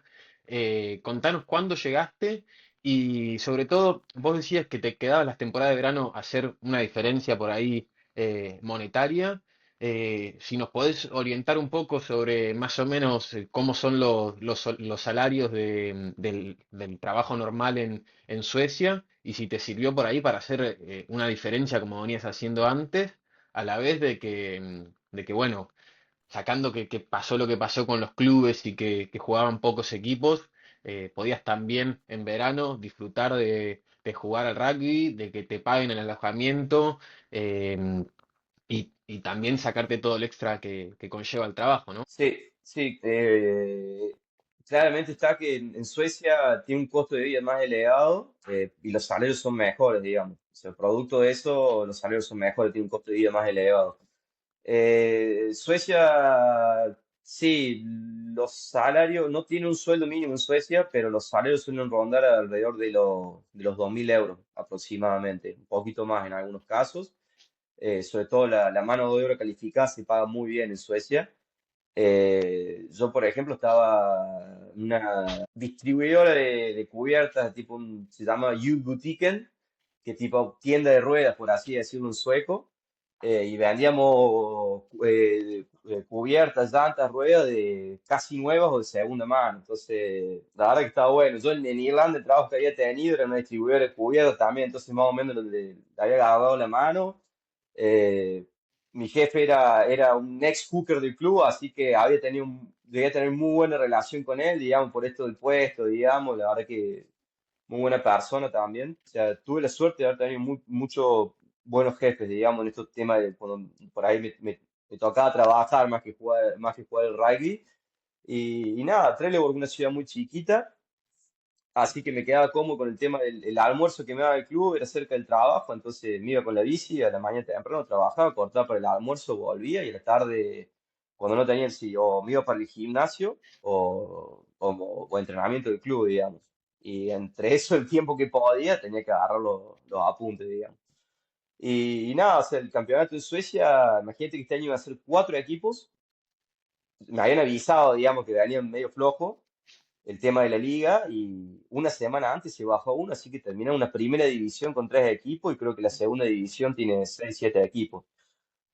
Contanos cuándo llegaste y sobre todo, vos decías que te quedabas las temporadas de verano a hacer una diferencia por ahí monetaria. Si nos podés orientar un poco sobre más o menos cómo son los salarios del trabajo normal en Suecia y si te sirvió por ahí para hacer una diferencia como venías haciendo antes, a la vez de que bueno, sacando que pasó lo que pasó con los clubes y que jugaban pocos equipos, podías también en verano disfrutar de jugar al rugby, de que te paguen el alojamiento. Y también sacarte todo el extra que conlleva el trabajo, ¿no? Sí, sí, claramente está que en Suecia tiene un costo de vida más elevado y los salarios son mejores, digamos. O sea, producto de eso, los salarios son mejores, tiene un costo de vida más elevado. Suecia, sí, los salarios, no tiene un sueldo mínimo en Suecia, pero los salarios suelen rondar alrededor de los 2.000 euros aproximadamente, un poquito más en algunos casos. Sobre todo la mano de obra calificada se paga muy bien en Suecia. Yo, por ejemplo, estaba en una distribuidora de cubiertas, tipo se llama Julbutiken, que tipo tienda de ruedas, por así decirlo en sueco, y vendíamos cubiertas, llantas, ruedas de casi nuevas o de segunda mano. Entonces, la verdad que estaba bueno. Yo en Irlanda el trabajo que había tenido era una distribuidora de cubiertas también, entonces más o menos le había agarrado la mano. Eh, Mi jefe era un ex hooker del club, así que debía tener muy buena relación con él, digamos, por esto del puesto, digamos, la verdad que muy buena persona también. O sea, tuve la suerte de haber tenido muchos buenos jefes, digamos, en estos temas de cuando por ahí me tocaba trabajar más que jugar el rugby. Y nada, Trelleborg es una ciudad muy chiquita, así que me quedaba cómodo con el tema del el almuerzo que me daba el club, era cerca del trabajo, entonces me iba con la bici, a la mañana temprano trabajaba, cortaba para el almuerzo, volvía y a la tarde, cuando no tenía o me iba para el gimnasio o entrenamiento del club, digamos. Y entre eso, el tiempo que podía, tenía que agarrar los apuntes, digamos. Y nada, o sea, el campeonato de Suecia, imagínate que este año iba a ser 4 equipos, me habían avisado, digamos, que venían medio flojo el tema de la liga y una semana antes se bajó uno, así que terminó una primera división con 3 equipos y creo que la segunda división tiene 6, 7 equipos.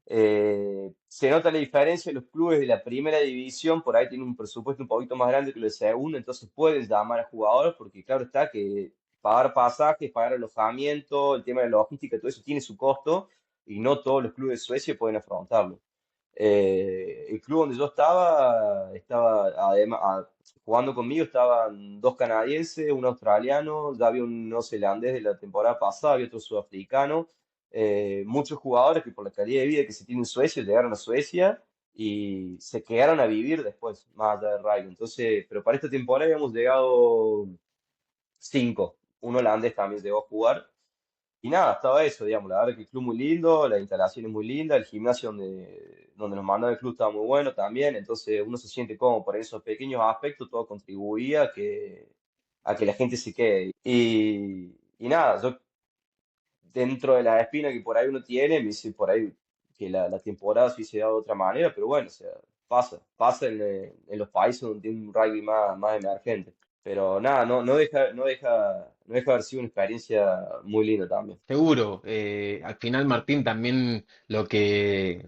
Se nota la diferencia, los clubes de la primera división por ahí tienen un presupuesto un poquito más grande que los de segunda, entonces pueden llamar a jugadores porque claro está que pagar pasajes, pagar alojamiento, el tema de la logística, todo eso tiene su costo y no todos los clubes de Suecia pueden afrontarlo. El club donde yo estaba además, jugando conmigo estaban dos canadienses, un australiano, ya había un neozelandés de la temporada pasada, había otro sudafricano, muchos jugadores que por la calidad de vida que se tiene en Suecia llegaron a Suecia y se quedaron a vivir después, más allá de rugby. Entonces, pero para esta temporada habíamos llegado 5, un holandés también llegó a jugar y nada, estaba eso, digamos, la verdad que el club muy lindo, la instalación es muy linda, el gimnasio donde nos mandaba el club estaba muy bueno también, entonces uno se siente cómodo por esos pequeños aspectos, todo contribuía a que la gente se quede. Y nada, yo dentro de la espina que por ahí uno tiene, me dice por ahí que la temporada se hubiese dado de otra manera, pero bueno, o sea, pasa en los países donde tiene un rugby más emergente. Pero nada, no deja de haber sido una experiencia muy linda también. Seguro, al final Martín también lo que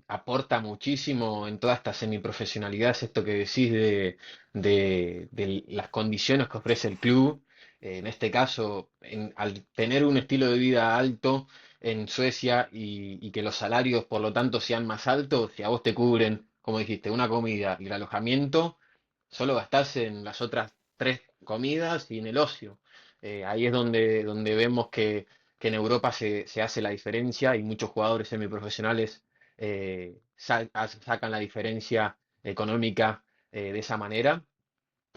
aporta muchísimo en toda esta semiprofesionalidad es esto que decís de las condiciones que ofrece el club. En este caso, al tener un estilo de vida alto en Suecia y que los salarios por lo tanto sean más altos, si a vos te cubren, como dijiste, una comida y el alojamiento, solo gastás en las otras tres comidas y en el ocio. Ahí es donde vemos que en Europa se hace la diferencia y muchos jugadores semiprofesionales sacan la diferencia económica de esa manera.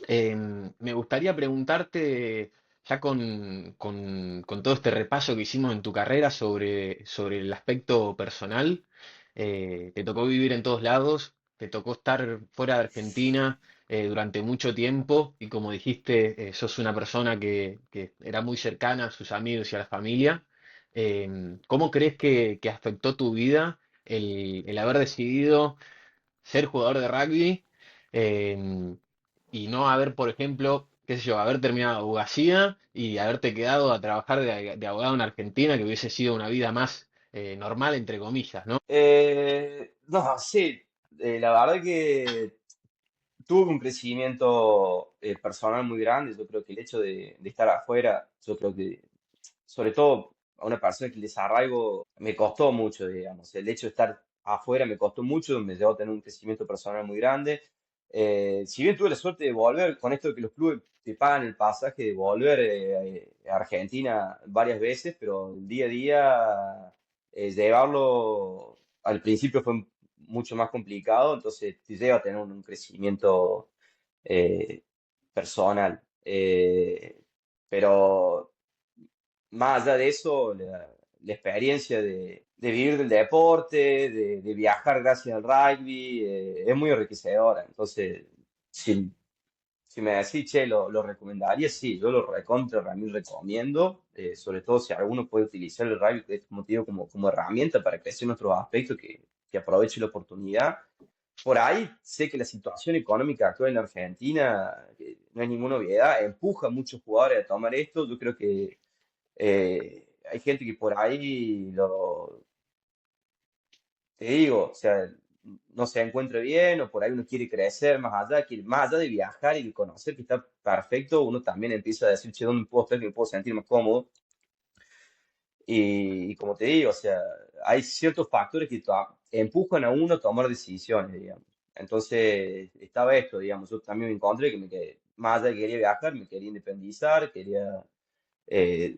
Me gustaría preguntarte, ya con todo este repaso que hicimos en tu carrera sobre el aspecto personal, te tocó vivir en todos lados, te tocó estar fuera de Argentina durante mucho tiempo y como dijiste, sos una persona que era muy cercana a sus amigos y a la familia. ¿Cómo crees que afectó tu vida el haber decidido ser jugador de rugby eh, y no haber, por ejemplo, qué sé yo, haber terminado abogacía y haberte quedado a trabajar de abogado en Argentina, que hubiese sido una vida más normal, entre comillas, ¿no? No, sí, la verdad que tuve un crecimiento personal muy grande. Yo creo que el hecho de estar afuera, yo creo que, sobre todo a una persona que el desarraigo me costó mucho, digamos. El hecho de estar afuera me costó mucho, me llevó a tener un crecimiento personal muy grande. Si bien tuve la suerte de volver, con esto de que los clubes te pagan el pasaje, de volver a Argentina varias veces, pero el día a día llevarlo al principio fue mucho más complicado, entonces te lleva a tener un crecimiento eh, personal. Pero más allá de eso, la experiencia de vivir del deporte, de viajar gracias al rugby, es muy enriquecedora. Entonces, si, si me decís, che, lo recomendaría, sí, yo lo recontra, realmente recomiendo, sobre todo si alguno puede utilizar el rugby, como te digo, como herramienta para crecer en otros aspectos, que aproveche la oportunidad. Por ahí sé que la situación económica actual en Argentina, no es ninguna novedad, empuja a muchos jugadores a tomar esto. Yo creo que hay gente que por ahí te digo, o sea, no se encuentra bien o por ahí uno quiere crecer más allá de viajar y de conocer que está perfecto, uno también empieza a decir, che, ¿dónde puedo estar que me puedo sentir más cómodo? Y como te digo, o sea, hay ciertos factores que empujan a uno a tomar decisiones, digamos. Entonces, estaba esto, digamos, yo también me encontré que más allá de que quería viajar, me quería independizar, quería eh,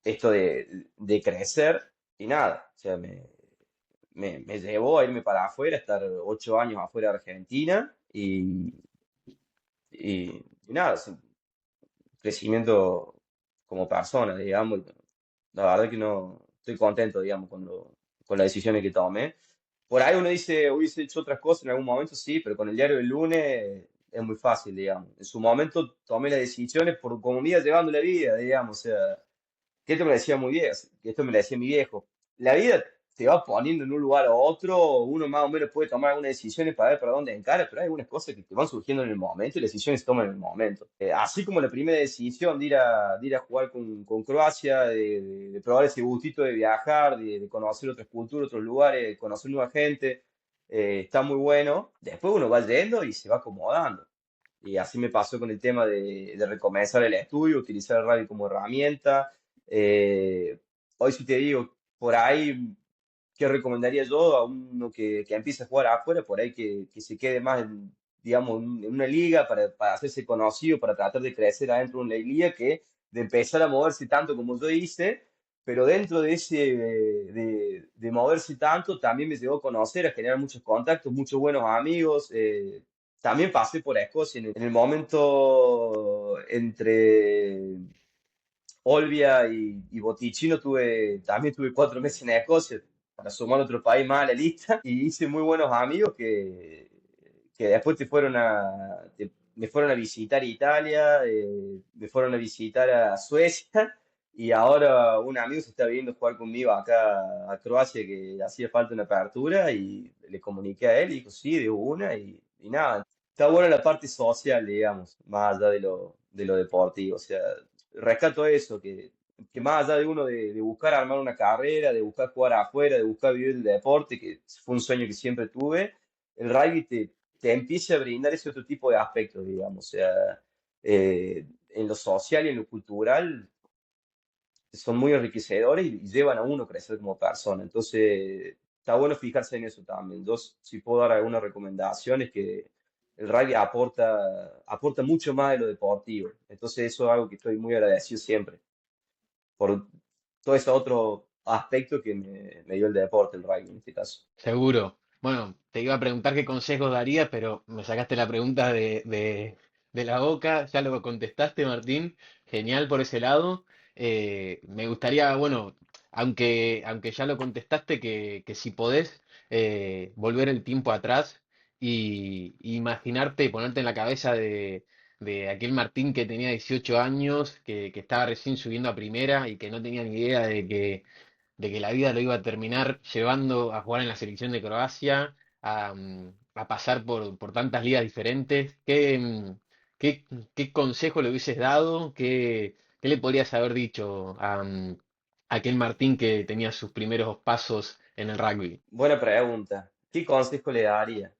esto de crecer y nada, o sea, me llevó a irme para afuera, estar 8 años afuera de Argentina y nada, es un crecimiento como persona, digamos. La verdad que no estoy contento, digamos, con las decisiones que tomé. Por ahí uno dice, hubiese hecho otras cosas en algún momento, sí, pero con el diario del lunes es muy fácil, digamos. En su momento tomé las decisiones por cómo me iba llevando la vida, digamos. O sea, que esto me lo decía muy bien, que esto me lo decía mi viejo. La vida te va poniendo en un lugar o otro, uno más o menos puede tomar algunas decisiones para ver para dónde encara, pero hay algunas cosas que te van surgiendo en el momento y las decisiones se toman en el momento. Así como la primera decisión de ir a jugar con Croacia, de probar ese gustito de viajar, de conocer otras culturas, otros lugares, de conocer nueva gente, está muy bueno. Después uno va yendo y se va acomodando. Y así me pasó con el tema de recomenzar el estudio, utilizar el radio como herramienta. Eh, Hoy si te digo, por ahí, ¿qué recomendaría yo a uno que empiece a jugar afuera? Por ahí que se quede más, digamos, en una liga para hacerse conocido, para tratar de crecer adentro de una liga, que de empezar a moverse tanto como yo hice, pero dentro de ese, de moverse tanto, también me llevó a conocer, a generar muchos contactos, muchos buenos amigos. También pasé por Escocia en el momento entre Olbia y Boticino, también tuve 4 meses en Escocia para sumar otro país más a la lista y hice muy buenos amigos que después me fueron a visitar Italia, me fueron a visitar a Suecia y ahora un amigo se está viendo jugar conmigo acá a Croacia que hacía falta una apertura y le comuniqué a él y dijo sí, de una y nada. está buena la parte social, digamos, más allá de lo deportivo. O sea, rescato eso, que más allá de uno de buscar armar una carrera, de buscar jugar afuera, de buscar vivir el deporte, que fue un sueño que siempre tuve, el rugby te empieza a brindar ese otro tipo de aspectos, digamos. O sea, en lo social y en lo cultural son muy enriquecedores y llevan a uno a crecer como persona. Entonces, está bueno fijarse en eso también. Yo, si puedo dar alguna recomendación, es que el rugby aporta mucho más de lo deportivo. Entonces, eso es algo que estoy muy agradecido siempre por todo ese otro aspecto que me dio el deporte, el rugby en este caso. Seguro. Bueno, te iba a preguntar qué consejos darías, pero me sacaste la pregunta de la boca, ya lo contestaste, Martín. Genial por ese lado. Me gustaría, bueno, aunque ya lo contestaste, que si podés volver el tiempo atrás y imaginarte, ponerte en la cabeza de aquel Martín que tenía 18 años, que estaba recién subiendo a primera y que no tenía ni idea de que la vida lo iba a terminar llevando a jugar en la selección de Croacia, a pasar por tantas ligas diferentes. ¿Qué, qué consejo le hubieses dado? ¿Qué le podrías haber dicho a aquel Martín que tenía sus primeros pasos en el rugby? Buena pregunta. ¿Qué consejo le daría?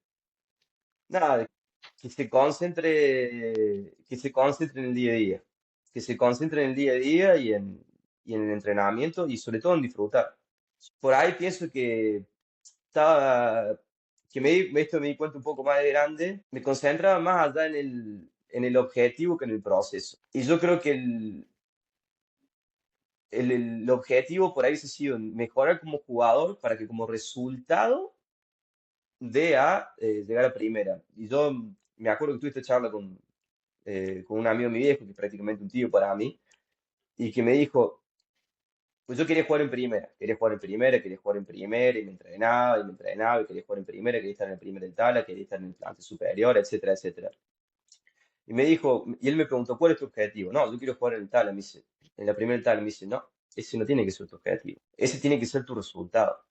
Nada, que se concentre en el día a día, que se concentre en el día a día y en el entrenamiento y sobre todo en disfrutar. Por ahí pienso que estaba, esto me di cuenta un poco más de grande, me concentraba más allá en el objetivo que en el proceso. Y yo creo que el objetivo por ahí se ha sido mejorar como jugador para que como resultado de llegar a primera. Y yo me acuerdo que tuve esta charla con un amigo de mi viejo, que es prácticamente un tío para mí, y que me dijo, pues yo quería jugar en primera, quería jugar en primera, quería jugar en primera, y me entrenaba, y quería jugar en primera, quería estar en el primer del Tala, quería estar en el plante superior, etcétera, etcétera. Y me dijo, y él me preguntó, ¿cuál es tu objetivo? No, yo quiero jugar en el Tala, me dice, en la primera del Tala, me dice, no, ese no tiene que ser tu objetivo, ese tiene que ser tu resultado.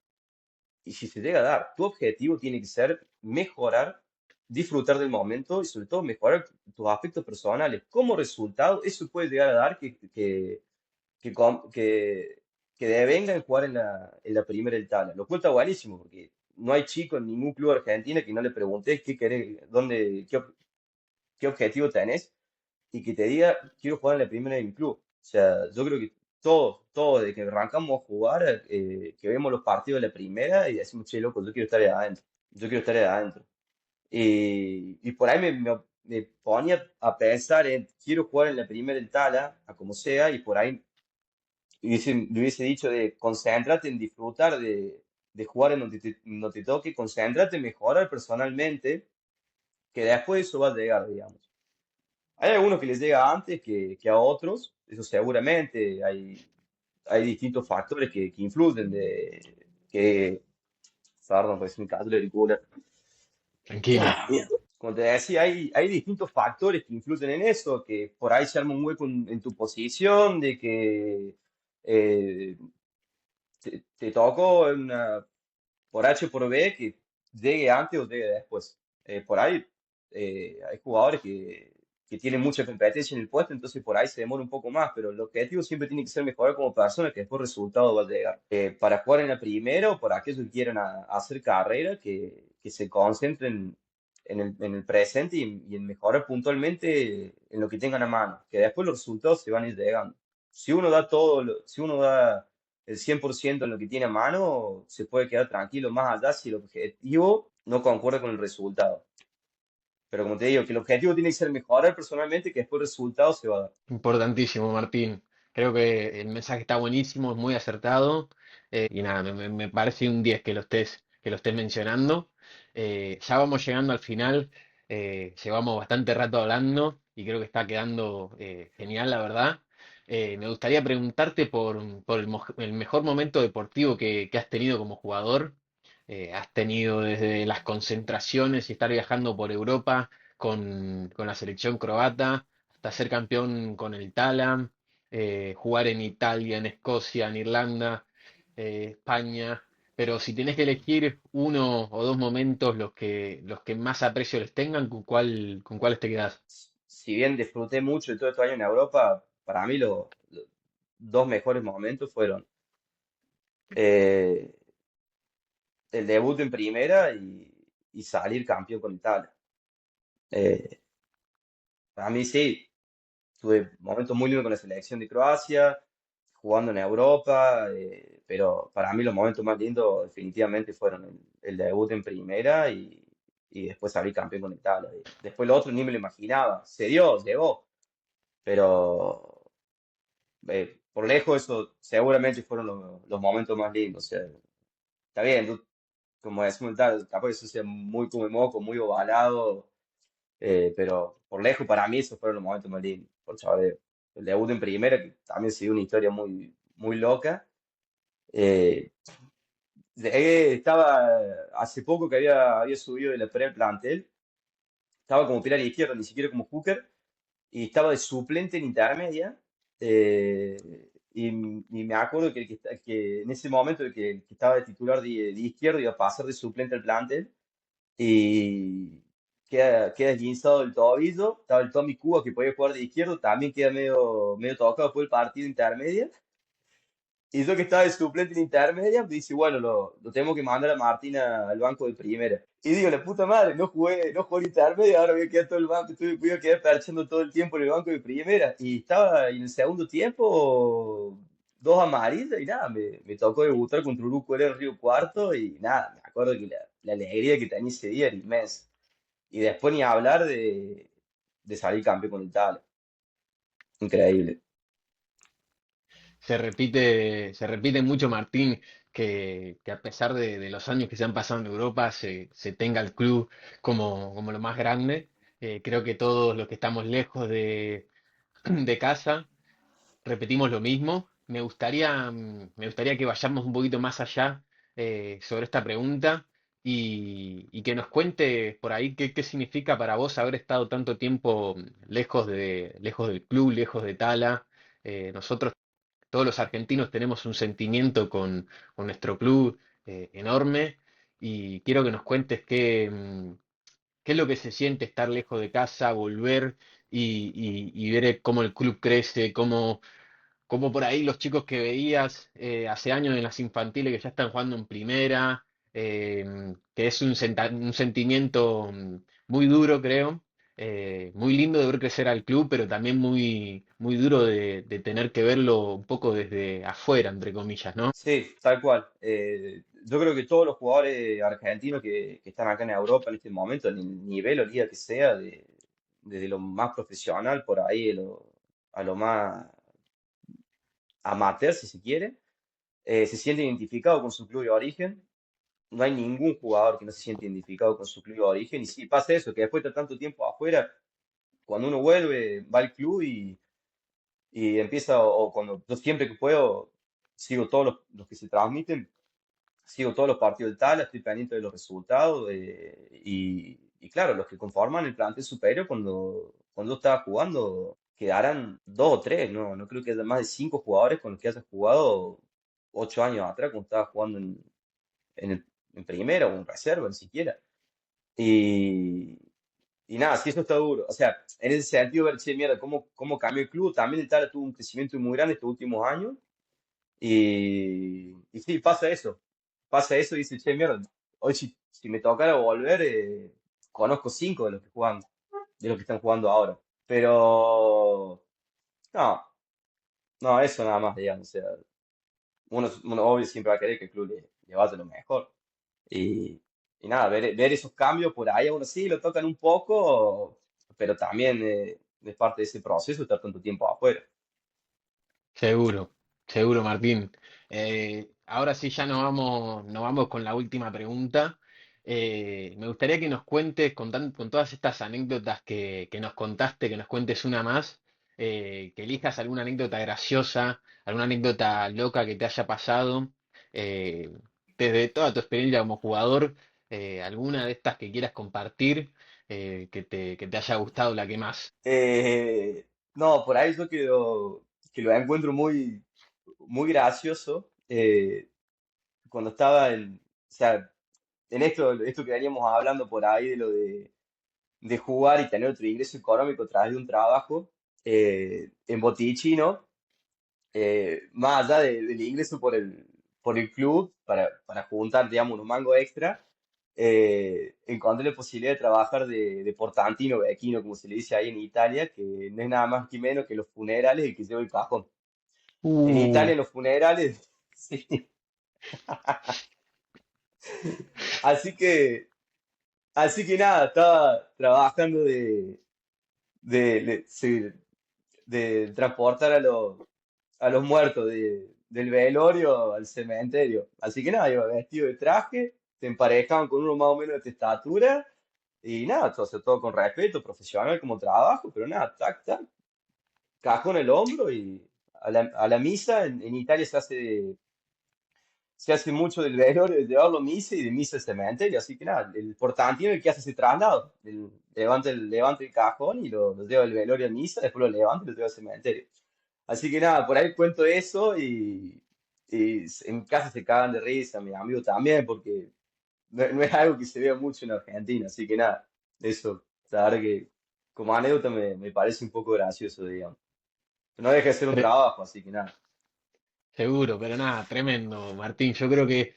Y si se llega a dar, tu objetivo tiene que ser mejorar, disfrutar del momento y sobre todo mejorar tus aspectos personales. Como resultado, eso puede llegar a dar que devengan jugar en la primera del Tala. Lo cual está buenísimo porque no hay chico en ningún club argentino que no le preguntes qué querés, qué objetivo tenés y que te diga, quiero jugar en la primera de mi club. O sea, yo creo que todos, desde que arrancamos a jugar, que vemos los partidos de la primera y decimos, che, loco, yo quiero estar ahí adentro. Yo quiero estar ahí adentro. Y por ahí me ponía a pensar en, quiero jugar en la primera del Tala, a como sea, y por ahí le hubiese dicho de concéntrate en disfrutar de jugar en donde no te toque, concéntrate en mejorar personalmente, que después eso va a llegar, digamos. Hay algunos que les llega antes que a otros, eso seguramente, hay distintos factores que influyen que, perdón, pues me cayó la auricular. Tranquilo. Como te decía, hay distintos factores que influyen en eso, que por ahí se arma un hueco en tu posición, de que eh, te tocó por H o por B que llegue antes o llegue después. Por ahí hay jugadores que tienen mucha competencia en el puesto, entonces por ahí se demora un poco más, pero el objetivo siempre tiene que ser mejorar como persona, que después el resultado va a llegar. Para jugar en la primera o para aquellos que quieran hacer carrera, que se concentren en el presente y en mejorar puntualmente en lo que tengan a mano, que después los resultados se van a ir llegando. Si uno da todo, si uno da el 100% en lo que tiene a mano, se puede quedar tranquilo más allá si el objetivo no concuerda con el resultado. Pero como te digo, que el objetivo tiene que ser mejorar personalmente, que después el resultado se va a dar. Importantísimo, Martín. Creo que el mensaje está buenísimo, es muy acertado. Y nada, me parece un 10 que lo estés mencionando. Ya vamos llegando al final. Llevamos bastante rato hablando y creo que está quedando genial, la verdad. Me gustaría preguntarte por el mejor momento deportivo que has tenido como jugador. Has tenido desde las concentraciones y estar viajando por Europa con la selección croata hasta ser campeón con el Tala, jugar en Italia, en Escocia, en Irlanda, España. pero si tenés que elegir uno o dos momentos los que más aprecio les tengan, con cuáles te quedás? Si bien disfruté mucho de todo este año en Europa, para mí los dos mejores momentos fueron eh, el debut en primera y salir campeón con Italia. Eh, para mí sí, tuve momentos muy lindos con la selección de Croacia, jugando en Europa, pero para mí los momentos más lindos definitivamente fueron el debut en primera y después salir campeón con Italia. Y después lo otro ni me lo imaginaba. Se dio, llegó, pero por lejos eso seguramente fueron los momentos más lindos. O sea, está bien, como decimos, capaz que eso sea muy como moco, muy ovalado, pero por lejos para mí esos fueron los momentos más lindos. Por saber, el debut en primera, que también se dio una historia muy, muy loca. Eh, Estaba hace poco que había subido de la pre-plantel, estaba como pilar izquierdo, ni siquiera como hooker, y estaba de suplente en intermedia. Y me acuerdo que en ese momento el que estaba de titular de izquierdo iba a pasar de suplente al plantel y queda esguinzado el tobillo. Estaba el Tommy Cuba que podía jugar de izquierdo, también queda medio tocado después del partido intermedia. Y yo que estaba de suplente en intermedia, me dice, bueno, lo tenemos que mandar a Martina al banco de primera. Y digo, la puta madre, no jugué en intermedia, ahora voy a quedar todo el banco, voy a quedar perchando todo el tiempo en el banco de primera. Y estaba en el segundo tiempo, dos amarillas y nada, me tocó debutar contra Uruguay en Río Cuarto y nada, me acuerdo que la alegría que tenía ese día era inmensa. Y después ni hablar de salir campeón con Italia. Increíble. Se repite mucho, Martín, que a pesar de los años que se han pasado en Europa, se tenga el club como lo más grande. Creo que todos los que estamos lejos de casa repetimos lo mismo. Me gustaría que vayamos un poquito más allá sobre esta pregunta y que nos cuente por ahí qué significa para vos haber estado tanto tiempo lejos del club, lejos de Tala. Nosotros todos los argentinos tenemos un sentimiento con nuestro club enorme y quiero que nos cuentes qué es lo que se siente estar lejos de casa, volver y ver cómo el club crece, cómo por ahí los chicos que veías hace años en las infantiles que ya están jugando en primera, que es un sentimiento muy duro, creo. Muy lindo de ver crecer al club, pero también muy duro de tener que verlo un poco desde afuera, entre comillas, ¿no? Sí, tal cual. Yo creo que todos los jugadores argentinos que están acá en Europa en este momento, en el nivel o liga que sea, desde lo más profesional por ahí a lo más amateur, si se quiere, se sienten identificados con su club de origen. No hay ningún jugador que no se siente identificado con su club de origen. Y sí, pasa eso, que después de tanto tiempo afuera, cuando uno vuelve, va al club y empieza, o cuando yo siempre que puedo, sigo todos los que se transmiten. Sigo todos los partidos del Tala, estoy pendiente de los resultados y claro, los que conforman el plantel superior cuando yo estaba jugando quedarán dos o tres, no creo que haya más de cinco jugadores con los que haya jugado 8 años atrás cuando estaba jugando en primera o en reserva, ni siquiera. Y, y nada, sí, eso está duro. O sea, en ese sentido, ver, che, mierda, cómo cambió el club. También el Tala tuvo un crecimiento muy grande estos últimos años y sí, pasa eso. Pasa eso y dice, che, mierda, hoy si me tocara volver, conozco cinco de los que juegan, de los que están jugando ahora. Pero, no, no, eso nada más, digamos. O sea, uno obvio siempre va a querer que el club le vaya lo mejor. Y, y nada, ver esos cambios por ahí, a uno sí lo tocan un poco, pero también es parte de ese proceso estar tanto tiempo afuera. Seguro, seguro, Martín. Ahora sí ya nos vamos con la última pregunta. Me gustaría que nos cuentes, con todas estas anécdotas que nos contaste, que nos cuentes una más, que elijas alguna anécdota graciosa, alguna anécdota loca que te haya pasado, eh, desde toda tu experiencia como jugador, alguna de estas que quieras compartir, que te haya gustado la que más. No, por ahí yo que lo encuentro muy, muy gracioso. cuando estaba o sea, en esto que veníamos hablando por ahí de lo de jugar y tener otro ingreso económico a través de un trabajo, en Botichino, más allá del ingreso por el club, para juntar, digamos, unos mangos extra, encontré la posibilidad de trabajar de portantino, bequino, como se le dice ahí en Italia, que no es nada más que menos que los funerales y que lleva el cajón. En Uh, Italia, en los funerales, sí. Así que, así que nada, estaba trabajando sí, de transportar a los muertos del velorio al cementerio. Así que nada, iba vestido de traje, te emparejaban con uno más o menos de tu estatura y nada, todo, o sea, todo con respeto, profesional como trabajo, pero nada, tac, tac, cajón en el hombro y a la misa. En Italia se hace mucho del velorio, de llevarlo a misa y de misa al cementerio, así que nada, el portantino es el que hace ese traslado, levanta el cajón y lo lleva el velorio a misa, después lo levanta y lo lleva al cementerio. Así que nada, por ahí cuento eso y en casa se cagan de risa, mis amigos también, porque no es algo que se vea mucho en Argentina, así que nada, eso, la verdad que como anécdota me parece un poco gracioso, digamos. No deja de ser un tre- trabajo, así que nada. Seguro, pero nada, tremendo, Martín. Yo creo que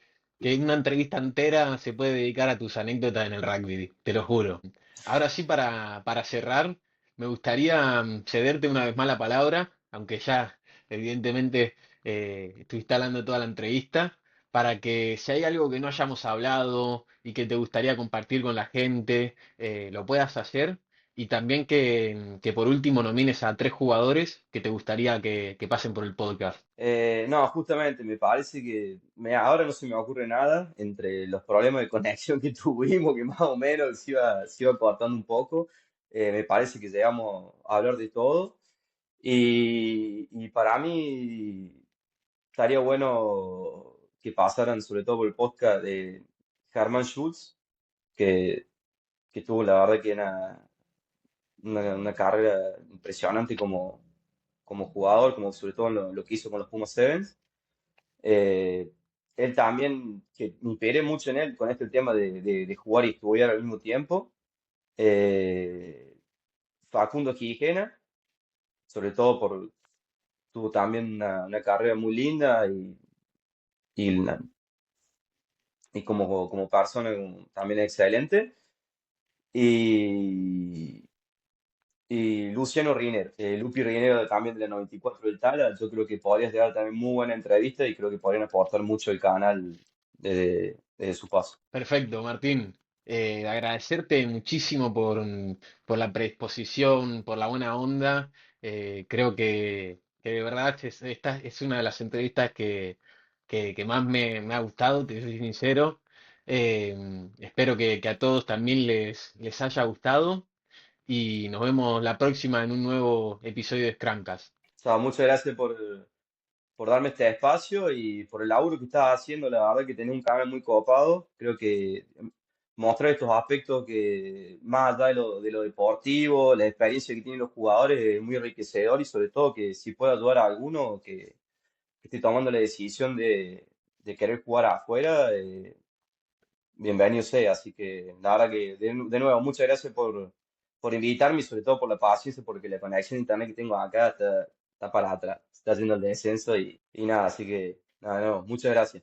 una entrevista entera se puede dedicar a tus anécdotas en el rugby, te lo juro. Ahora sí, para cerrar, me gustaría cederte una vez más la palabra, aunque ya evidentemente estuviste hablando toda la entrevista, para que si hay algo que no hayamos hablado y que te gustaría compartir con la gente, lo puedas hacer. Y también que por último nomines a 3 jugadores que te gustaría que pasen por el podcast. No, justamente me parece que ahora no se me ocurre nada entre los problemas de conexión que tuvimos, que más o menos se iba cortando un poco. Me parece que llegamos a hablar de todo y para mí estaría bueno que pasaran sobre todo por el podcast de Hermann Schulz, que, que tuvo la verdad que una carrera impresionante como jugador, como sobre todo en lo que hizo con los Pumas Sevens. Eh, Él también, que me inspiré mucho en él con este tema de jugar y estudiar al mismo tiempo. Eh, Facundo Quijena, sobre todo tuvo también una carrera muy linda y, y como persona también excelente. Y, y Luciano Riner, Lupi Riner también de la 94 del Tala, yo creo que podrías dar también muy buena entrevista y creo que podrían aportar mucho el canal desde su paso. Perfecto, Martín. Agradecerte muchísimo por la predisposición, por la buena onda. Creo que de verdad esta es una de las entrevistas que más me ha gustado, te soy sincero. Espero que a todos también les haya gustado y nos vemos la próxima en un nuevo episodio de Scramcast. O sea, muchas gracias por darme este espacio y por el laburo que estás haciendo. La verdad que tenés un canal muy copado. Creo que mostrar estos aspectos que, más allá de lo deportivo, la experiencia que tienen los jugadores, es muy enriquecedor y sobre todo que si puedo ayudar a alguno que esté tomando la decisión de querer jugar afuera, bienvenido sea. Así que la verdad que de nuevo, muchas gracias por invitarme y sobre todo por la paciencia, porque la conexión a internet que tengo acá está para atrás, está haciendo el descenso y nada, así que nada, no, muchas gracias.